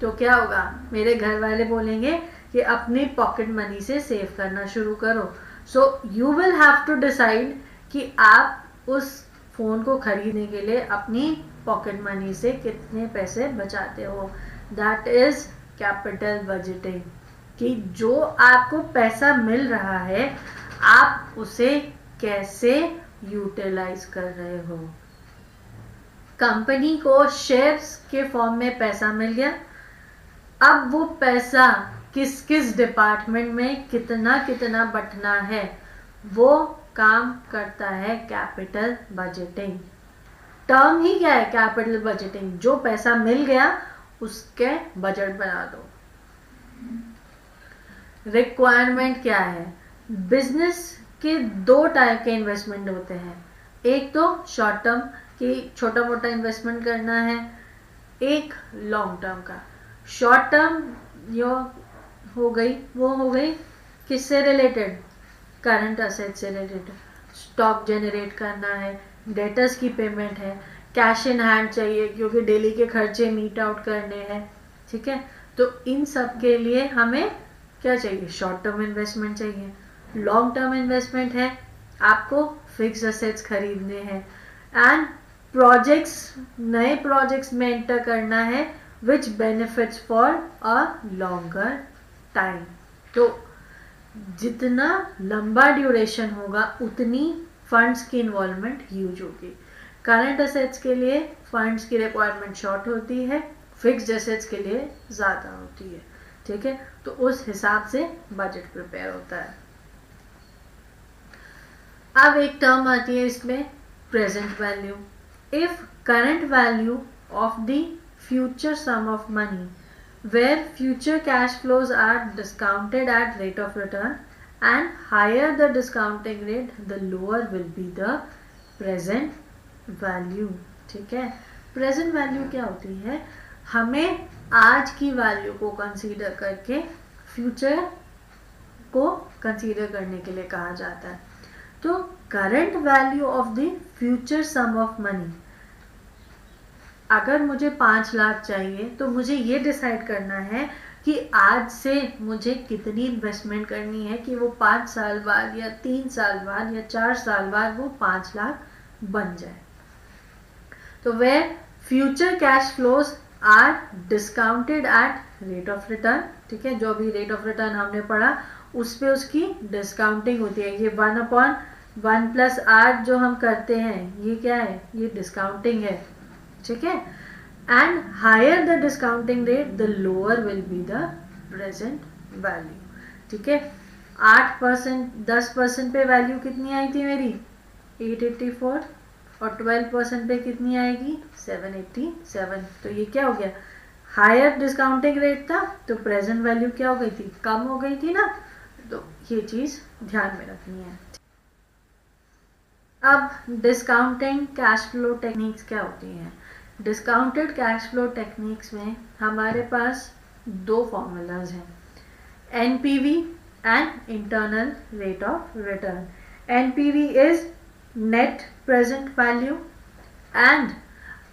तो क्या होगा, मेरे घर वाले बोलेंगे कि अपनी पॉकेट मनी से सेव करना शुरू करो। So you will have to decide कि आप उस फ़ोन को खरीदने के लिए अपनी पॉकेट मनी से कितने पैसे बचाते हो। दैट इज़ कैपिटल बजटिंग, कि जो आपको पैसा मिल रहा है आप उसे कैसे यूटिलाइज कर रहे हो। कंपनी को शेयर्स के फॉर्म में पैसा मिल गया, अब वो पैसा किस किस डिपार्टमेंट में कितना कितना बंटना है, वो काम करता है कैपिटल बजटिंग। टर्म ही क्या है कैपिटल बजटिंग, जो पैसा मिल गया उसके बजट बना दो। रिक्वायरमेंट क्या है, बिजनेस के दो टाइप के इन्वेस्टमेंट होते हैं, एक तो शॉर्ट टर्म कि छोटा मोटा इन्वेस्टमेंट करना है, एक लॉन्ग टर्म का। शॉर्ट टर्म जो हो गई वो हो गई किससे रिलेटेड, करंट असेट से रिलेटेड, स्टॉक जनरेट करना है, डेटर्स की पेमेंट है, कैश इन हैंड चाहिए क्योंकि डेली के खर्चे मीट आउट करने हैं, ठीक है। तो इन सब के लिए हमें क्या चाहिए, शॉर्ट टर्म इन्वेस्टमेंट चाहिए। लॉन्ग टर्म इन्वेस्टमेंट है, आपको फिक्स असेट्स खरीदने हैं एंड प्रोजेक्ट्स, नए प्रोजेक्ट्स में एंटर करना है which benefits for a longer time. तो जितना लंबा ड्यूरेशन होगा उतनी फंड्स की इन्वॉल्वमेंट ह्यूज होगी। करंट असेट्स के लिए फंड्स की रिक्वायरमेंट शॉर्ट होती है, फिक्स्ड असेट्स के लिए ज़्यादा होती है, ठीक है। तो उस हिसाब से बजट प्रिपेयर होता है। अब एक टर्म आती है इसमें, present value. If current value of the future sum of money where future cash flows are discounted at rate of return and higher the discounting rate the lower will be the present value, ठीक है। Present value क्या होती है, हमें आज की value को consider करके फ्यूचर को कंसीडर करने के लिए कहा जाता है। तो current value of the future sum of money, अगर मुझे 5 लाख चाहिए तो मुझे ये डिसाइड करना है कि आज से मुझे कितनी इन्वेस्टमेंट करनी है कि वो 5 साल बाद या 3 साल बाद या 4 साल बाद वो 5 लाख बन जाए। तो where future cash flows are discounted at rate of return, ठीक है, जो भी रेट ऑफ रिटर्न हमने पढ़ा उस पर उसकी डिस्काउंटिंग होती है। ये 1/1 + r जो हम करते हैं ये क्या है, ये डिस्काउंटिंग है, ठीक है। and higher the discounting rate the lower will be the present value. ठीक है, 8% 10% पे वैल्यू कितनी आई थी मेरी 884 और 12% पे कितनी आएगी 787. तो ये क्या हो गया, हायर डिस्काउंटिंग रेट था तो प्रेजेंट वैल्यू क्या हो गई थी, कम हो गई थी ना. तो ये चीज़ ध्यान में रखनी है. अब डिस्काउंटिंग कैश फ्लो टेक्निक्स क्या होती हैं. डिस्काउंटेड कैश फ्लो टेक्निक्स में हमारे पास दो फॉर्मूलाज हैं, NPV and internal rate of return. NPV is net present value and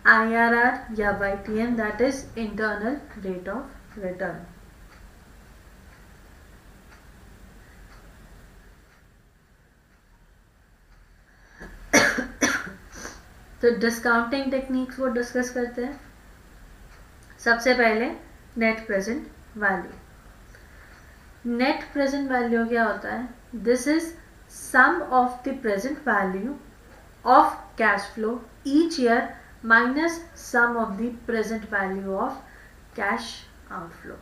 IRR या YTM that is internal rate of return. तो डिस्काउंटिंग टेक्निक्स वो डिस्कस करते हैं. सबसे पहले net present value. Net present value क्या होता है, this is sum of the present value of cash flow each year minus sum of the present value of cash outflow.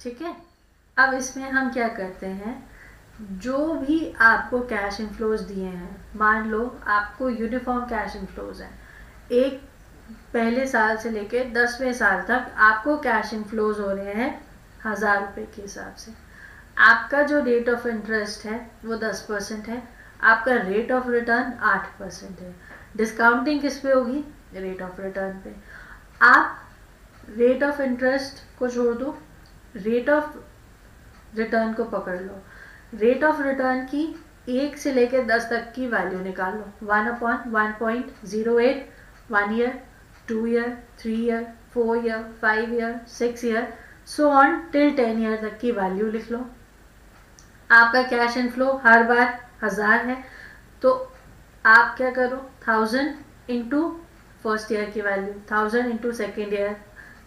ठीक है, अब इसमें हम क्या करते हैं, जो भी आपको कैश इनफ्लोज दिए हैं, मान लो आपको यूनिफॉर्म कैश इनफ्लोज हैं, एक पहले साल से लेके 10वें साल तक आपको कैश इनफ्लोज हो रहे हैं 1000 रुपये के हिसाब से. आपका जो रेट ऑफ इंटरेस्ट है वो 10% है, आपका रेट ऑफ रिटर्न 8% है. डिस्काउंटिंग किस पे होगी, रेट ऑफ रिटर्न पे. आप रेट ऑफ इंटरेस्ट को छोड़ दो, रेट ऑफ रिटर्न को पकड़ लो. रेट ऑफ रिटर्न की 1 से लेकर 10 तक की वैल्यू निकाल लो. 1/1.08, 1 year, 2 year, 3 year, 4 year, 5 year, 6 year, so on till 10 year तक की वैल्यू लिख लो. आपका कैश इनफ्लो हर बार 1000 है, तो आप क्या करो, 1000 इंटू फर्स्ट ईयर की value, 1000 into second year,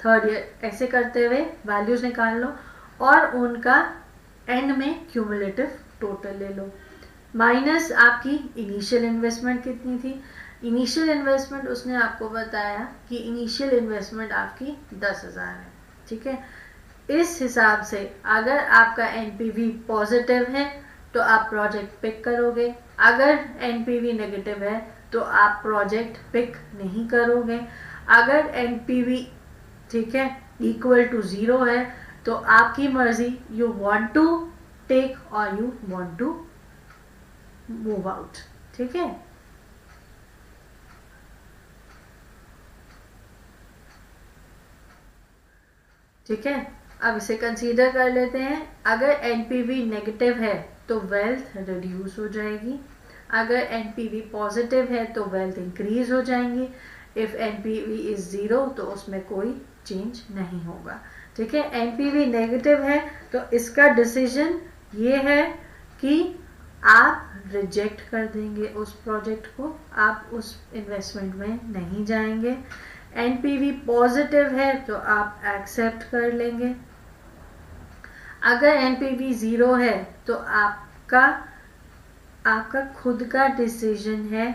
third year, ऐसे करते हुए वैल्यूज निकाल लो और उनका एंड में क्यूमुलेटिव टोटल ले लो. माइनस आपकी इनिशियल इन्वेस्टमेंट कितनी थी. इनिशियल इन्वेस्टमेंट उसने आपको बताया कि इनिशियल इन्वेस्टमेंट आपकी 10,000 है. ठीक है, इस हिसाब से अगर आपका एनपीवी पॉजिटिव है तो आप प्रोजेक्ट पिक करोगे, अगर एनपीवी नेगेटिव है तो आप प्रोजेक्ट पिक नहीं करोगे. अगर एनपीवी ठीक है इक्वल टू 0 है तो आपकी मर्जी, यू वांट टू टेक और you want to move out. ठीक है, ठीक है. अब इसे कंसीडर कर लेते हैं. अगर एनपीवी नेगेटिव है तो वेल्थ रिड्यूस हो जाएगी, अगर एनपीवी पॉजिटिव है तो वेल्थ इंक्रीज हो जाएंगी. इफ एनपीवी इज 0 तो उसमें कोई चेंज नहीं होगा. ठीक है, एनपीवी नेगेटिव है तो इसका डिसीजन ये है कि आप रिजेक्ट कर देंगे उस प्रोजेक्ट को, आप उस इन्वेस्टमेंट में नहीं जाएंगे. एनपीवी पॉजिटिव है तो आप एक्सेप्ट कर लेंगे. अगर एनपीवी 0 है तो आपका खुद का डिसीजन है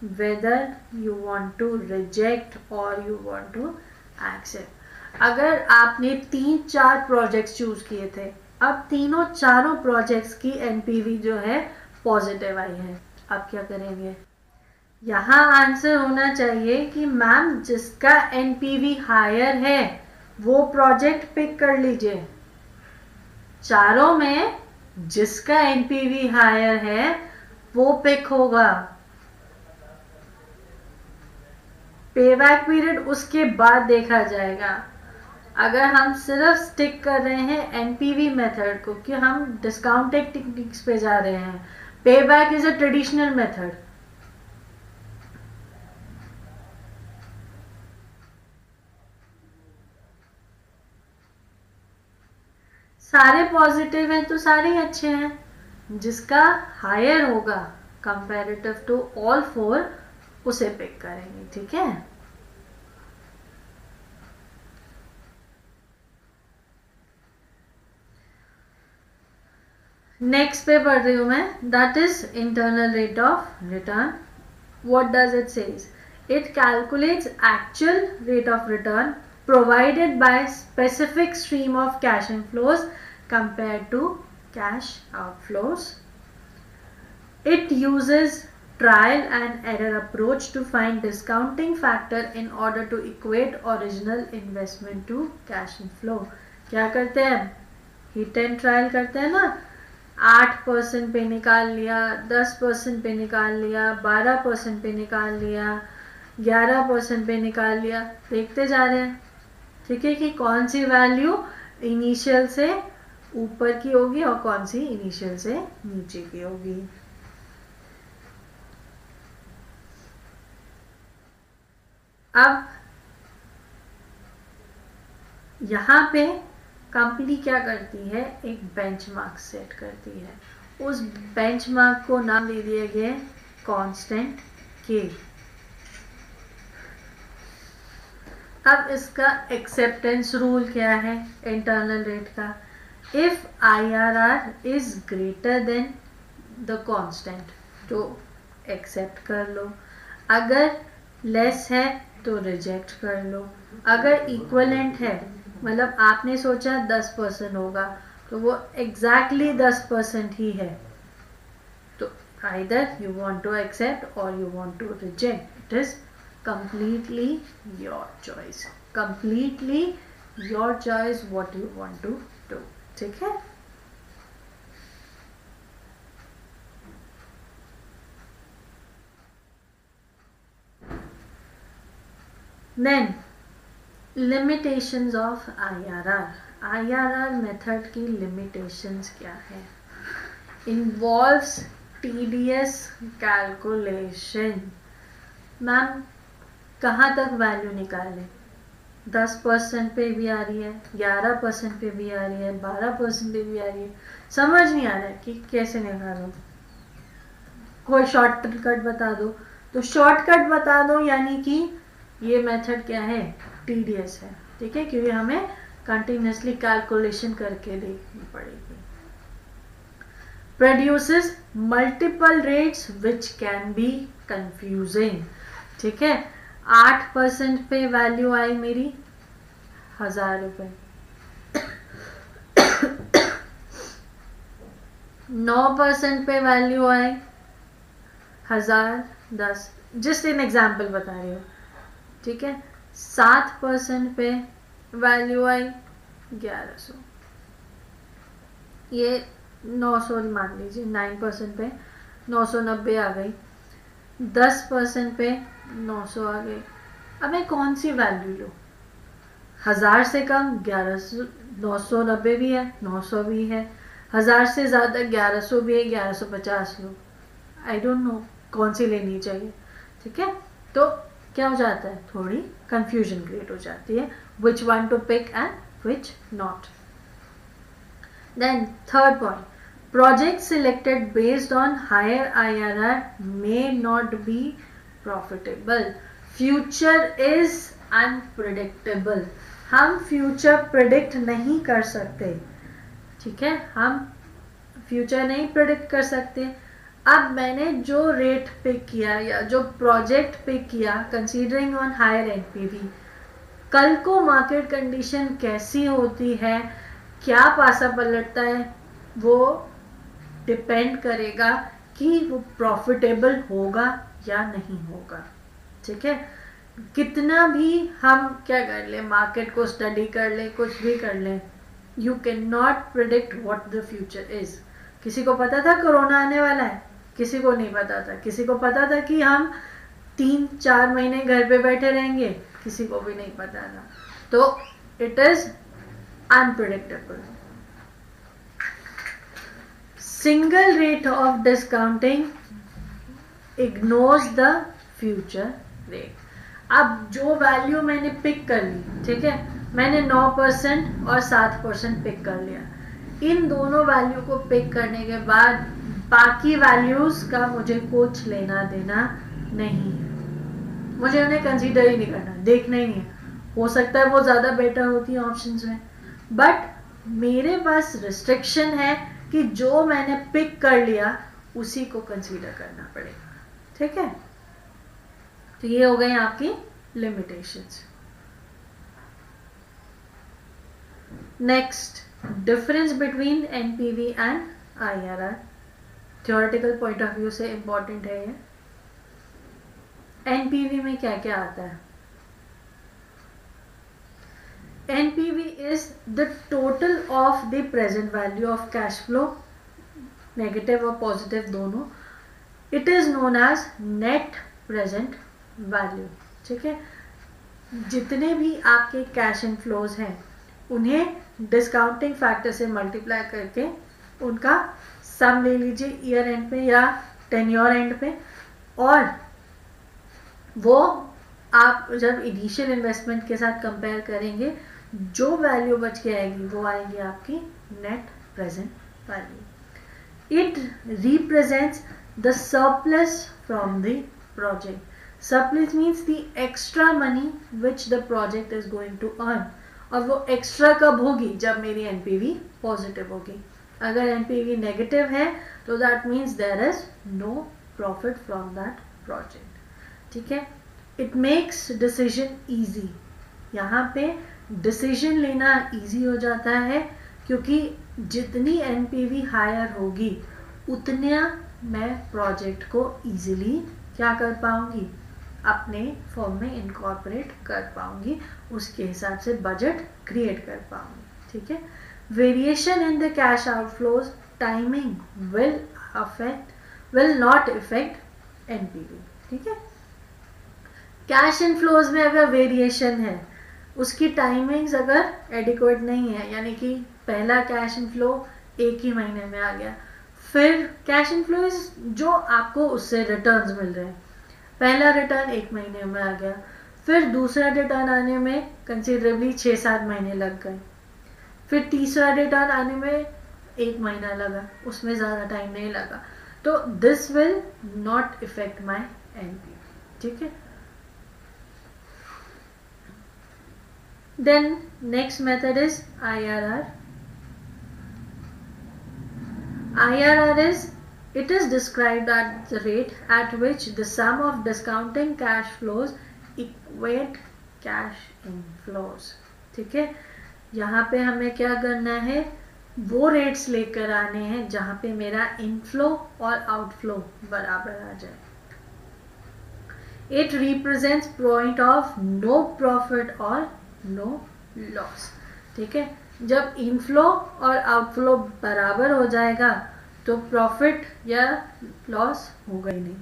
whether you want to reject और यू वांट टू एक्सेप्ट. अगर आपने 3-4 प्रोजेक्ट्स चूज किए थे, अब तीनों चारों प्रोजेक्ट्स की एनपीवी जो है पॉजिटिव आई है, अब क्या करेंगे. यहाँ आंसर होना चाहिए कि मैम जिसका एनपीवी हायर है वो प्रोजेक्ट पिक कर लीजिए. चारों में जिसका एनपीवी हायर है वो पिक होगा. पेबैक पीरियड उसके बाद देखा जाएगा. अगर हम सिर्फ स्टिक कर रहे हैं एनपीवी मेथड को कि हम डिस्काउंटिंग टेक्निक्स पे जा रहे हैं, payback is a traditional method. सारे पॉजिटिव हैं तो सारे ही अच्छे हैं. जिसका हायर होगा कंपैरेटिव टू ऑल 4 उसे पिक करेंगे. ठीक है, नेक्स्ट पे पढ़ रही हूं मैं, that is internal rate of return. what does it says? It calculates actual rate of return provided by specific stream of cash inflows compared to cash outflows. It uses trial and error approach to find discounting factor in order to equate original investment to cash inflow. क्या करते हैं? Hit and trial करते हैं ना. 8% पे निकाल लिया, 10% पे निकाल लिया, 12% पे निकाल लिया, 11% पे निकाल लिया, देखते जा रहे हैं. ठीक है, कि कौन सी वैल्यू इनिशियल से ऊपर की होगी और कौन सी इनिशियल से नीचे की होगी. अब यहाँ पे कंपनी क्या करती है? एक बेंचमार्क सेट करती है. उस बेंचमार्क को नाम दे दिया गया कांस्टेंट के. अब इसका एक्सेप्टेंस रूल क्या है इंटरनल रेट का? If IRR is greater than the constant तो एक्सेप्ट कर लो, अगर लेस है तो रिजेक्ट कर लो. अगर इक्वलेंट है, मतलब आपने सोचा 10% होगा तो वो एग्जैक्टली 10% ही है, तो either you want to accept और you want to reject. It is completely your choice, completely your choice what you want to do. ठीक है. Then limitations of IRR. IRR method की limitations क्या है? Involves tedious calculation. मैम कहाँ तक value निकालें? 10% पे भी आ रही है, 11% पे भी आ रही है, 12% पे भी आ रही है, समझ नहीं आ रहा है कि कैसे निकालो. कोई शॉर्टकट बता दो. तो शॉर्टकट बता दो, यानी कि ये मेथड क्या है? टीडियस है. ठीक है, क्योंकि हमें कंटिन्यूसली कैलकुलेशन करके देखनी पड़ेगी. Produces multiple rates which can be confusing. ठीक है, 8% पे वैल्यू आई मेरी 1000 रुपये, 9% पे value I 1010. Just in example बता रही हूँ. ठीक है, 7% पे वैल्यू आई 1100, ये 900 मान लीजिए. 9% पे 990 आ गई, 10% पे 900 आ गई. अब मैं कौन सी वैल्यू लूँ? 1000 से कम 1100, 990 भी है, 900 भी है, 1000 से ज़्यादा 1100 भी है, 1150 लो. आई डोंट नो कौन सी लेनी चाहिए. ठीक है, तो क्या हो जाता है? थोड़ी कंफ्यूजन क्रिएट हो जाती है, which one to pick and which not. Then third point, projects selected based on higher IRR may not be profitable. Future is unpredictable. हम फ्यूचर प्रिडिक्ट नहीं कर सकते. ठीक है, हम फ्यूचर नहीं प्रिडिक्ट कर सकते. अब मैंने जो रेट पिक किया या जो प्रोजेक्ट पिक किया कंसीडरिंग ऑन हायर एनपीवी, कल को मार्केट कंडीशन कैसी होती है, क्या पासा पलटता है, वो डिपेंड करेगा कि वो प्रॉफिटेबल होगा या नहीं होगा. ठीक है, कितना भी हम क्या कर ले, मार्केट को स्टडी कर ले, कुछ भी कर ले, you can not predict what the future is. किसी को पता था कोरोना आने वाला है? किसी को नहीं पता था. किसी को पता था कि हम 3-4 महीने घर पे बैठे रहेंगे? किसी को भी नहीं पता था. तो it is unpredictable. Single rate of discounting ignores the future rate. अब जो वैल्यू मैंने पिक कर ली, ठीक है, मैंने 9% और 7% पिक कर लिया. इन दोनों वैल्यू को पिक करने के बाद बाकी वैल्यूज का मुझे कुछ लेना देना नहीं है. मुझे उन्हें कंसीडर ही नहीं करना, देखना ही नहीं है. हो सकता है वो ज़्यादा बेटर होती है ऑप्शंस में, बट मेरे पास रिस्ट्रिक्शन है कि जो मैंने पिक कर लिया उसी को कंसीडर करना पड़ेगा. ठीक है, तो ये हो गई आपकी limitations. Next, difference between NPV and IRR, theoretical point of view से इंपॉर्टेंट है ये। एनपीवी में क्या क्या आता है? NPV is the total of the present value of cash flow, negative और पॉजिटिव दोनों। It is known as net present value. ठीक है, जितने भी आपके कैश इनफ्लोज हैं उन्हें डिस्काउंटिंग फैक्टर से मल्टीप्लाई करके उनका सम ले लीजिए ईयर एंड पे या टेन्योर एंड पे, और वो आप जब इनिशियल इन्वेस्टमेंट के साथ कंपेयर करेंगे जो वैल्यू बच के आएगी वो आएगी आपकी net present value. It represents the surplus from the project. Surplus means the extra money which the project is going to earn, और वो एक्स्ट्रा कब होगी? जब मेरी एनपीवी पॉजिटिव होगी। अगर एनपीवी नेगेटिव है तो that means there is no profit from that project. ठीक है, इट मेक्स डिसीजन इजी। यहाँ पे डिसीजन लेना इजी हो जाता है क्योंकि जितनी एनपीवी हायर होगी उतना मैं प्रोजेक्ट को इजीली क्या कर पाऊंगी? अपने फॉर्म में इनकॉर्पोरेट कर पाऊंगी, उसके हिसाब से बजट क्रिएट कर पाऊंगी। ठीक है, variation in the cash outflows timing will not effect NPV. ठीक है, कैश इनफ्लोज में अगर वेरिएशन है, उसकी टाइमिंग्स अगर एडिक्वेट नहीं है, यानी कि पहला कैश इनफ्लो एक ही महीने में आ गया, फिर कैश इनफ्लो जो आपको उससे रिटर्न्स मिल रहे हैं, पहला रिटर्न एक महीने में आ गया, फिर दूसरा रिटर्न आने में कंसिडरेबली 6-7 महीने लग गए, फिर तीसरा रिटर्न आने में 1 महीना लगा, उसमें ज़्यादा टाइम नहीं लगा, तो this will not effect my NP. ठीक है, then next method is IRR. IRR is, it is described at the rate at which the sum of discounting cash flows equate cash inflows. ठीक है, यहाँ पे हमें क्या करना है? वो रेट्स लेकर आने हैं जहाँ पे मेरा इनफ्लो और आउटफ्लो बराबर आ जाए। It represents point of no profit और no loss. ठीक है, जब इनफ्लो और आउटफ्लो बराबर हो जाएगा तो प्रॉफिट या लॉस होगा ही नहीं।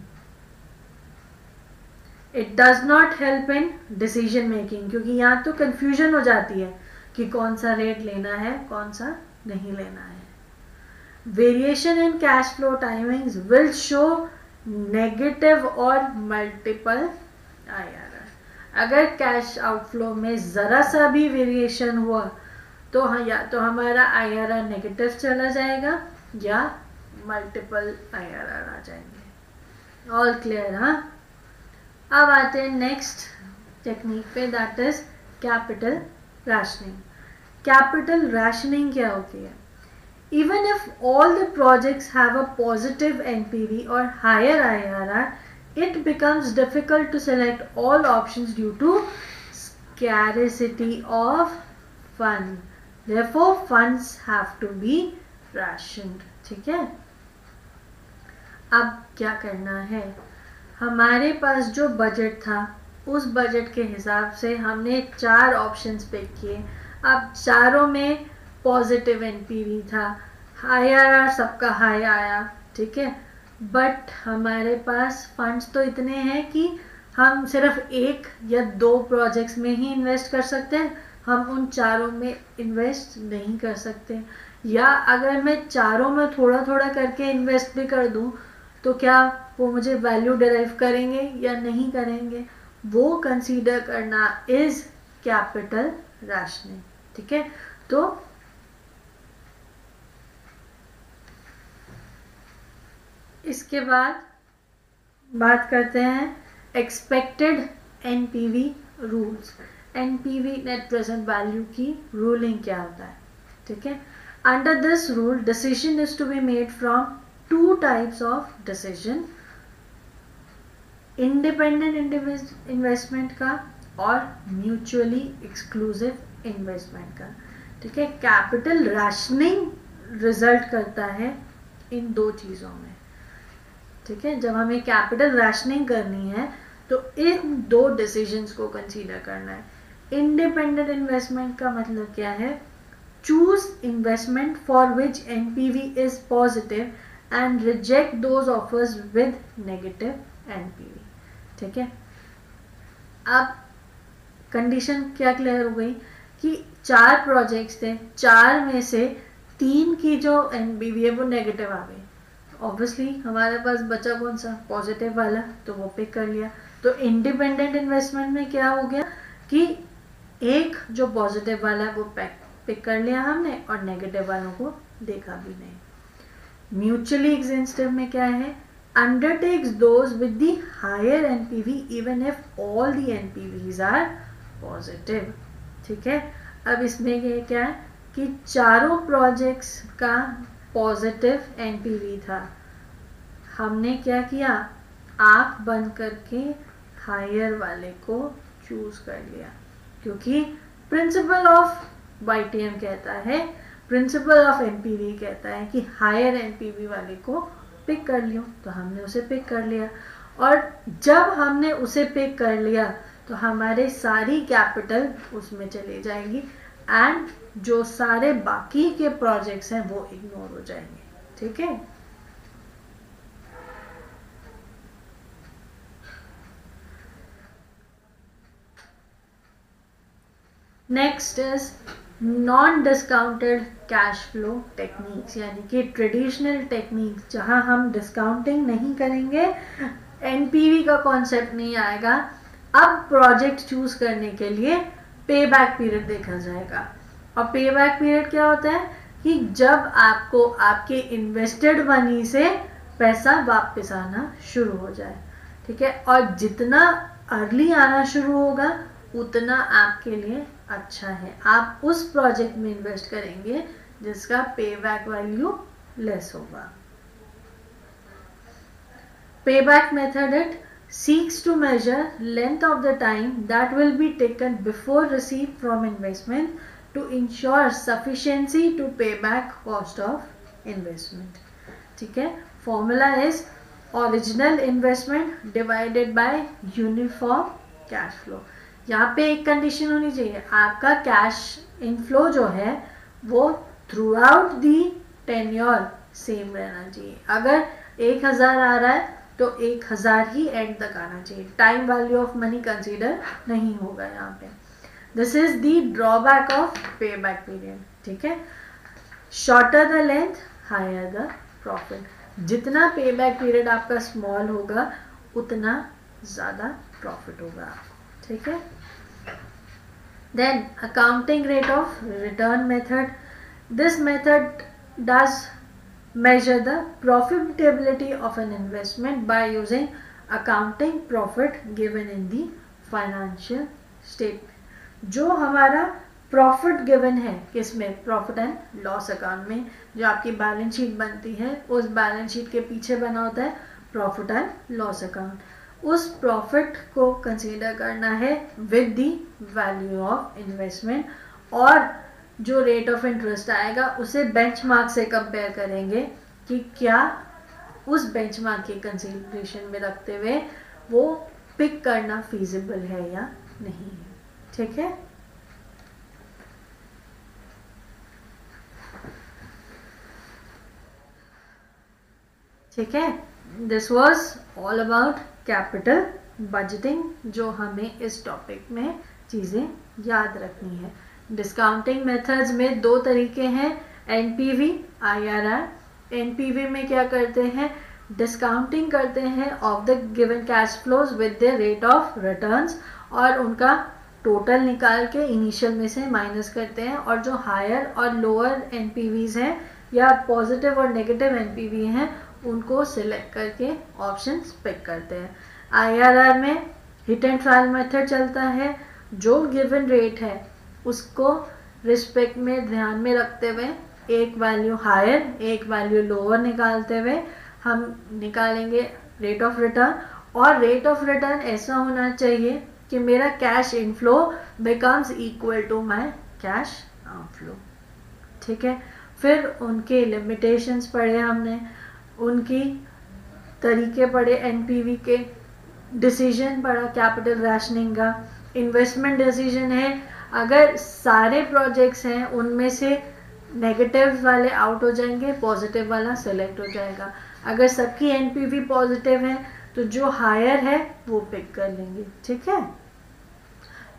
It does not help in decision making, क्योंकि यहाँ तो कंफ्यूजन हो जाती है कि कौन सा रेट लेना है कौन सा नहीं लेना है। Variation in cash flow timings will show negative और मल्टीपल IRR। अगर कैश आउटफ्लो में ज़रा सा भी वेरिएशन हुआ तो हाँ, या तो हमारा IRR नेगेटिव चला जाएगा या मल्टीपल IRR आ जाएंगे। All clear? हाँ, अब आते हैं नेक्स्ट टेक्निक पे, that is capital rationing. Capital rationing क्या होती है? Even if all the projects have a positive NPV और higher IRR, it becomes difficult to select all options due to scarcity of fund. Therefore, funds have to be rationed. ठीक है, अब क्या करना है? हमारे पास जो बजट था उस बजट के हिसाब से हमने 4 ऑप्शंस पिक किए। अब चारों में पॉजिटिव एनपीवी था, IRR सबका हाई आया। ठीक है, बट हमारे पास फंड्स तो इतने हैं कि हम सिर्फ 1 या 2 प्रोजेक्ट्स में ही इन्वेस्ट कर सकते हैं, हम उन चारों में इन्वेस्ट नहीं कर सकते। या अगर मैं चारों में थोड़ा थोड़ा करके इन्वेस्ट भी कर दूं तो क्या वो मुझे वैल्यू डिराइव करेंगे या नहीं करेंगे, वो कंसीडर करना इज कैपिटल राशनिंग। ठीक है, तो इसके बाद बात करते हैं expected NPV rules. NPV net present value की रूलिंग क्या होता है? ठीक है, under this rule decision is to be made from 2 types of decision. Independent investment का और म्यूचुअली एक्सक्लूसिव इन्वेस्टमेंट का। ठीक है, कैपिटल राशनिंग रिजल्ट करता है इन दो चीज़ों में। ठीक है, जब हमें कैपिटल राशनिंग करनी है तो इन दो डिसीजंस को कंसीडर करना है। इंडिपेंडेंट इन्वेस्टमेंट का मतलब क्या है? Choose investment for which NPV is positive and reject those offers with negative NPV. ठीक है, अब कंडीशन क्या क्लियर हो गई कि 4 प्रोजेक्ट्स थे, 4 में से 3 की जो एनपीवी है वो नेगेटिव आ गई। ऑब्वियसली हमारे पास बचा कौन सा? पॉजिटिव वाला, तो वो पिक कर लिया। तो इंडिपेंडेंट इन्वेस्टमेंट में क्या हो गया कि एक जो पॉजिटिव वाला है वो पिक कर लिया हमने और नेगेटिव वालों को देखा भी नहीं। म्यूचुअली एक्सक्लूसिव में क्या है? Undertakes those with the higher NPV even if all the NPVs are positive. ठीक है, अब इसमें ये क्या है कि चारों प्रोजेक्ट्स का पॉजिटिव एनपीवी था। हमने क्या किया? आंख बंद करके हायर वाले को चूज कर लिया, क्योंकि प्रिंसिपल ऑफ वाईटीएम कहता है, प्रिंसिपल ऑफ एनपीवी कहता है कि हायर एनपीवी वाले को पिक कर लियो, तो हमने उसे पिक कर लिया। और जब हमने उसे पिक कर लिया तो हमारे सारी कैपिटल उसमें चली जाएगी एंड जो सारे बाकी के प्रोजेक्ट्स हैं वो इग्नोर हो जाएंगे। ठीक है, next is non discounted cash flow techniques, यानी कि ट्रेडिशनल टेक्निक्स जहां हम डिस्काउंटिंग नहीं करेंगे, एनपीवी का कॉन्सेप्ट नहीं आएगा। अब प्रोजेक्ट चूज करने के लिए पे बैक पीरियड देखा जाएगा। और पे बैक पीरियड क्या होता है कि जब आपको आपके इन्वेस्टेड मनी से पैसा वापस आना शुरू हो जाए। ठीक है, और जितना अर्ली आना शुरू होगा उतना आपके लिए अच्छा है। आप उस प्रोजेक्ट में इन्वेस्ट करेंगे जिसका पे बैक वैल्यू लेस होगा। पे back method it seeks to measure length of the time that will be taken before receipt from investment to ensure sufficiency to pay back cost of investment. ठीक है, formula is original investment divided by uniform cash flow। यहाँ पे एक condition होनी चाहिए, आपका cash inflow जो है वो through out the tenure same रहना चाहिए। अगर 1000 आ रहा है तो 1000 ही एंड तक आना चाहिए, time value of money consider नहीं होगा यहाँ पे। This is the drawback of pay back period. ठीक है, shorter the length higher the profit. जितना पे बैक पीरियड आपका स्मॉल होगा उतना ज़्यादा प्रॉफिट होगा आपको। ठीक है, then accounting rate of return method. This method does measure the profitability of an investment by using accounting profit given in the financial statement। जो हमारा प्रॉफिट गिवन है किसमें? प्रॉफिट एंड लॉस अकाउंट में। जो आपकी बैलेंस शीट बनती है उस बैलेंस शीट के पीछे बना होता है प्रॉफिट एंड लॉस अकाउंट। उस प्रॉफिट को कंसीडर करना है with the value of investment, और जो रेट ऑफ इंटरेस्ट आएगा उसे बेंचमार्क से कंपेयर करेंगे कि क्या उस बेंचमार्क की कंसीडरेशन में रखते हुए वो पिक करना फीजिबल है या नहीं है। ठीक है, ठीक है, this was all about capital budgeting, जो हमें इस टॉपिक में चीज़ें याद रखनी है। डिस्काउंटिंग मेथड्स में 2 तरीके हैं, एनपीवी, आईआरआर। एनपीवी में क्या करते हैं? डिस्काउंटिंग करते हैं of the given cash flows with the rate of returns, और उनका टोटल निकाल के इनिशियल में से माइनस करते हैं, और जो हायर और लोअर एनपीवीज हैं या पॉजिटिव और नेगेटिव एनपीवी हैं उनको सिलेक्ट करके ऑप्शंस पिक करते हैं। आईआरआर में हिट एंड ट्रायल मेथड चलता है, जो गिवन रेट है उसको रिस्पेक्ट में ध्यान में रखते हुए एक वैल्यू हायर एक वैल्यू लोअर निकालते हुए हम निकालेंगे रेट ऑफ रिटर्न, और रेट ऑफ रिटर्न ऐसा होना चाहिए कि मेरा cash inflow becomes equal to my cash outflow. ठीक है, फिर उनके लिमिटेशंस पढ़े हमने, उनकी तरीके पढ़े, एनपीवी के डिसीजन पढ़ा, कैपिटल रैशनिंग का। इन्वेस्टमेंट डिसीजन है, अगर सारे प्रोजेक्ट्स हैं उनमें से नेगेटिव वाले आउट हो जाएंगे, पॉजिटिव वाला सेलेक्ट हो जाएगा। अगर सबकी एनपीवी पॉजिटिव है तो जो हायर है वो पिक कर लेंगे। ठीक है,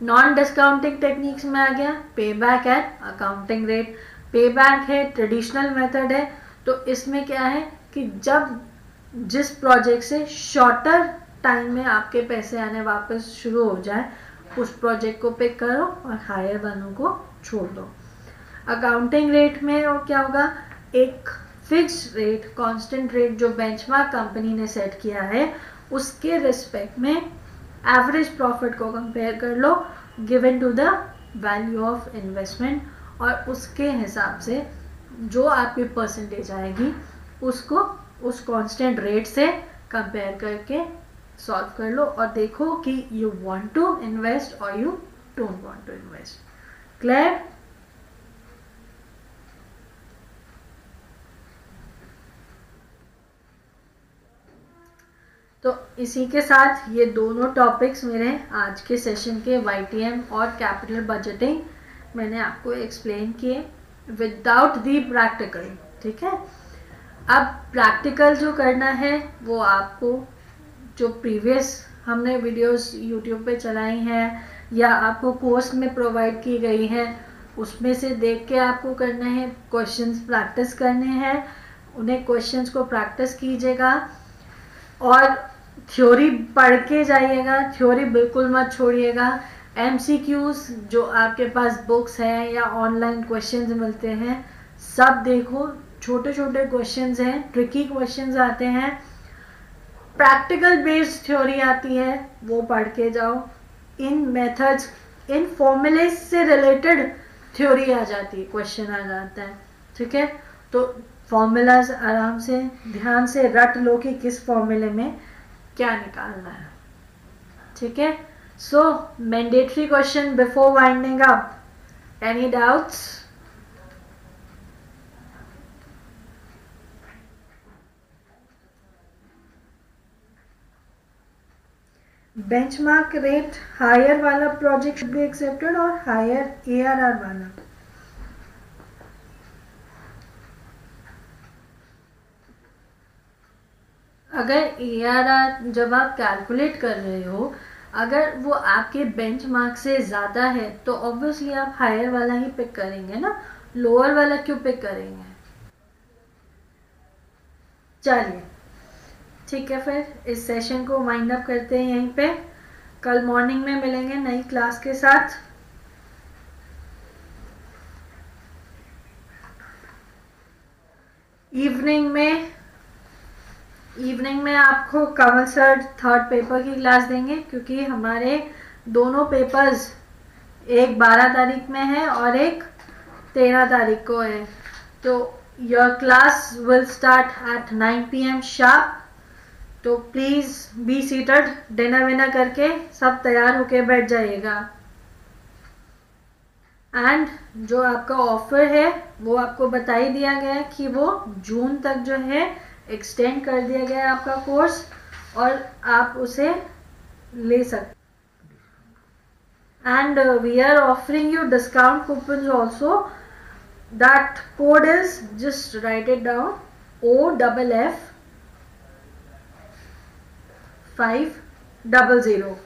नॉन डिस्काउंटिंग टेक्निक्स में आ गया पे बैक एट अकाउंटिंग रेट। पे बैक है ट्रेडिशनल मेथड है, तो इसमें क्या है कि जब जिस प्रोजेक्ट से शॉर्टर टाइम में आपके पैसे आने वापस शुरू हो जाए उस प्रोजेक्ट को पिक करो और हायर वालों को छोड़ दो। अकाउंटिंग रेट में और क्या होगा, एक फिक्स रेट, कांस्टेंट रेट जो बेंचमार्क कंपनी ने सेट किया है उसके रिस्पेक्ट में एवरेज प्रॉफिट को कंपेयर कर लो given to the value of investment, और उसके हिसाब से जो आपकी परसेंटेज आएगी उसको उस कांस्टेंट रेट से कंपेयर करके सॉल्व कर लो और देखो कि यू वांट टू इन्वेस्ट और you don't want to invest. Clear? तो इसी के साथ ये दोनों टॉपिक्स मेरे आज के सेशन के वाईटीएम और कैपिटल बजटिंग मैंने आपको एक्सप्लेन किए विदाउट दी प्रैक्टिकल। ठीक है, अब प्रैक्टिकल जो करना है वो आपको जो प्रीवियस हमने वीडियोस यूट्यूब पे चलाई हैं या आपको कोर्स में प्रोवाइड की गई हैं उसमें से देख के आपको करना है। क्वेश्चंस प्रैक्टिस करने हैं, उन्हें क्वेश्चंस को प्रैक्टिस कीजिएगा और थ्योरी पढ़ के जाइएगा, थ्योरी बिल्कुल मत छोड़िएगा। एमसीक्यूज जो आपके पास बुक्स हैं या ऑनलाइन क्वेश्चंस मिलते हैं सब देखो, छोटे छोटे क्वेश्चंस हैं, ट्रिकी क्वेश्चंस आते हैं, प्रैक्टिकल बेस्ड थ्योरी आती है वो पढ़ के जाओ। इन मेथड्स, इन फॉर्मूले से रिलेटेड थ्योरी आ जाती है, क्वेश्चन आ जाता है। ठीक है, तो फॉर्मूलाज आराम से ध्यान से रट लो कि किस फॉर्मूले में क्या निकालना है। ठीक है, so mandatory question before winding up, any doubts? Benchmark rate higher वाला प्रोजेक्ट शुड बी एक्सेप्टेड और हायर एआरआर वाला। अगर एआरआर जब आप कैलकुलेट कर रहे हो अगर वो आपके बेंचमार्क से ज़्यादा है तो ऑब्वियसली आप हायर वाला ही पिक करेंगे ना, लोअर वाला क्यों पिक करेंगे? चलिए ठीक है, फिर इस सेशन को वाइंड अप करते हैं यहीं पे। कल मॉर्निंग में मिलेंगे नई क्लास के साथ। इवनिंग में आपको कमल सर थर्ड पेपर की क्लास देंगे क्योंकि हमारे दोनों पेपर्स एक 12 तारीख में है और एक 13 तारीख को है। तो your class will start at 9 PM sharp. तो प्लीज़ बी सीटेड, डिनर विनर करके सब तैयार होके बैठ जाइएगा। एंड जो आपका ऑफर है वो आपको बता ही दिया गया है कि वो जून तक जो है एक्सटेंड कर दिया गया है आपका कोर्स और आप उसे ले सकते। And we are offering you discount coupons also. That code is, just write it down, OFF500।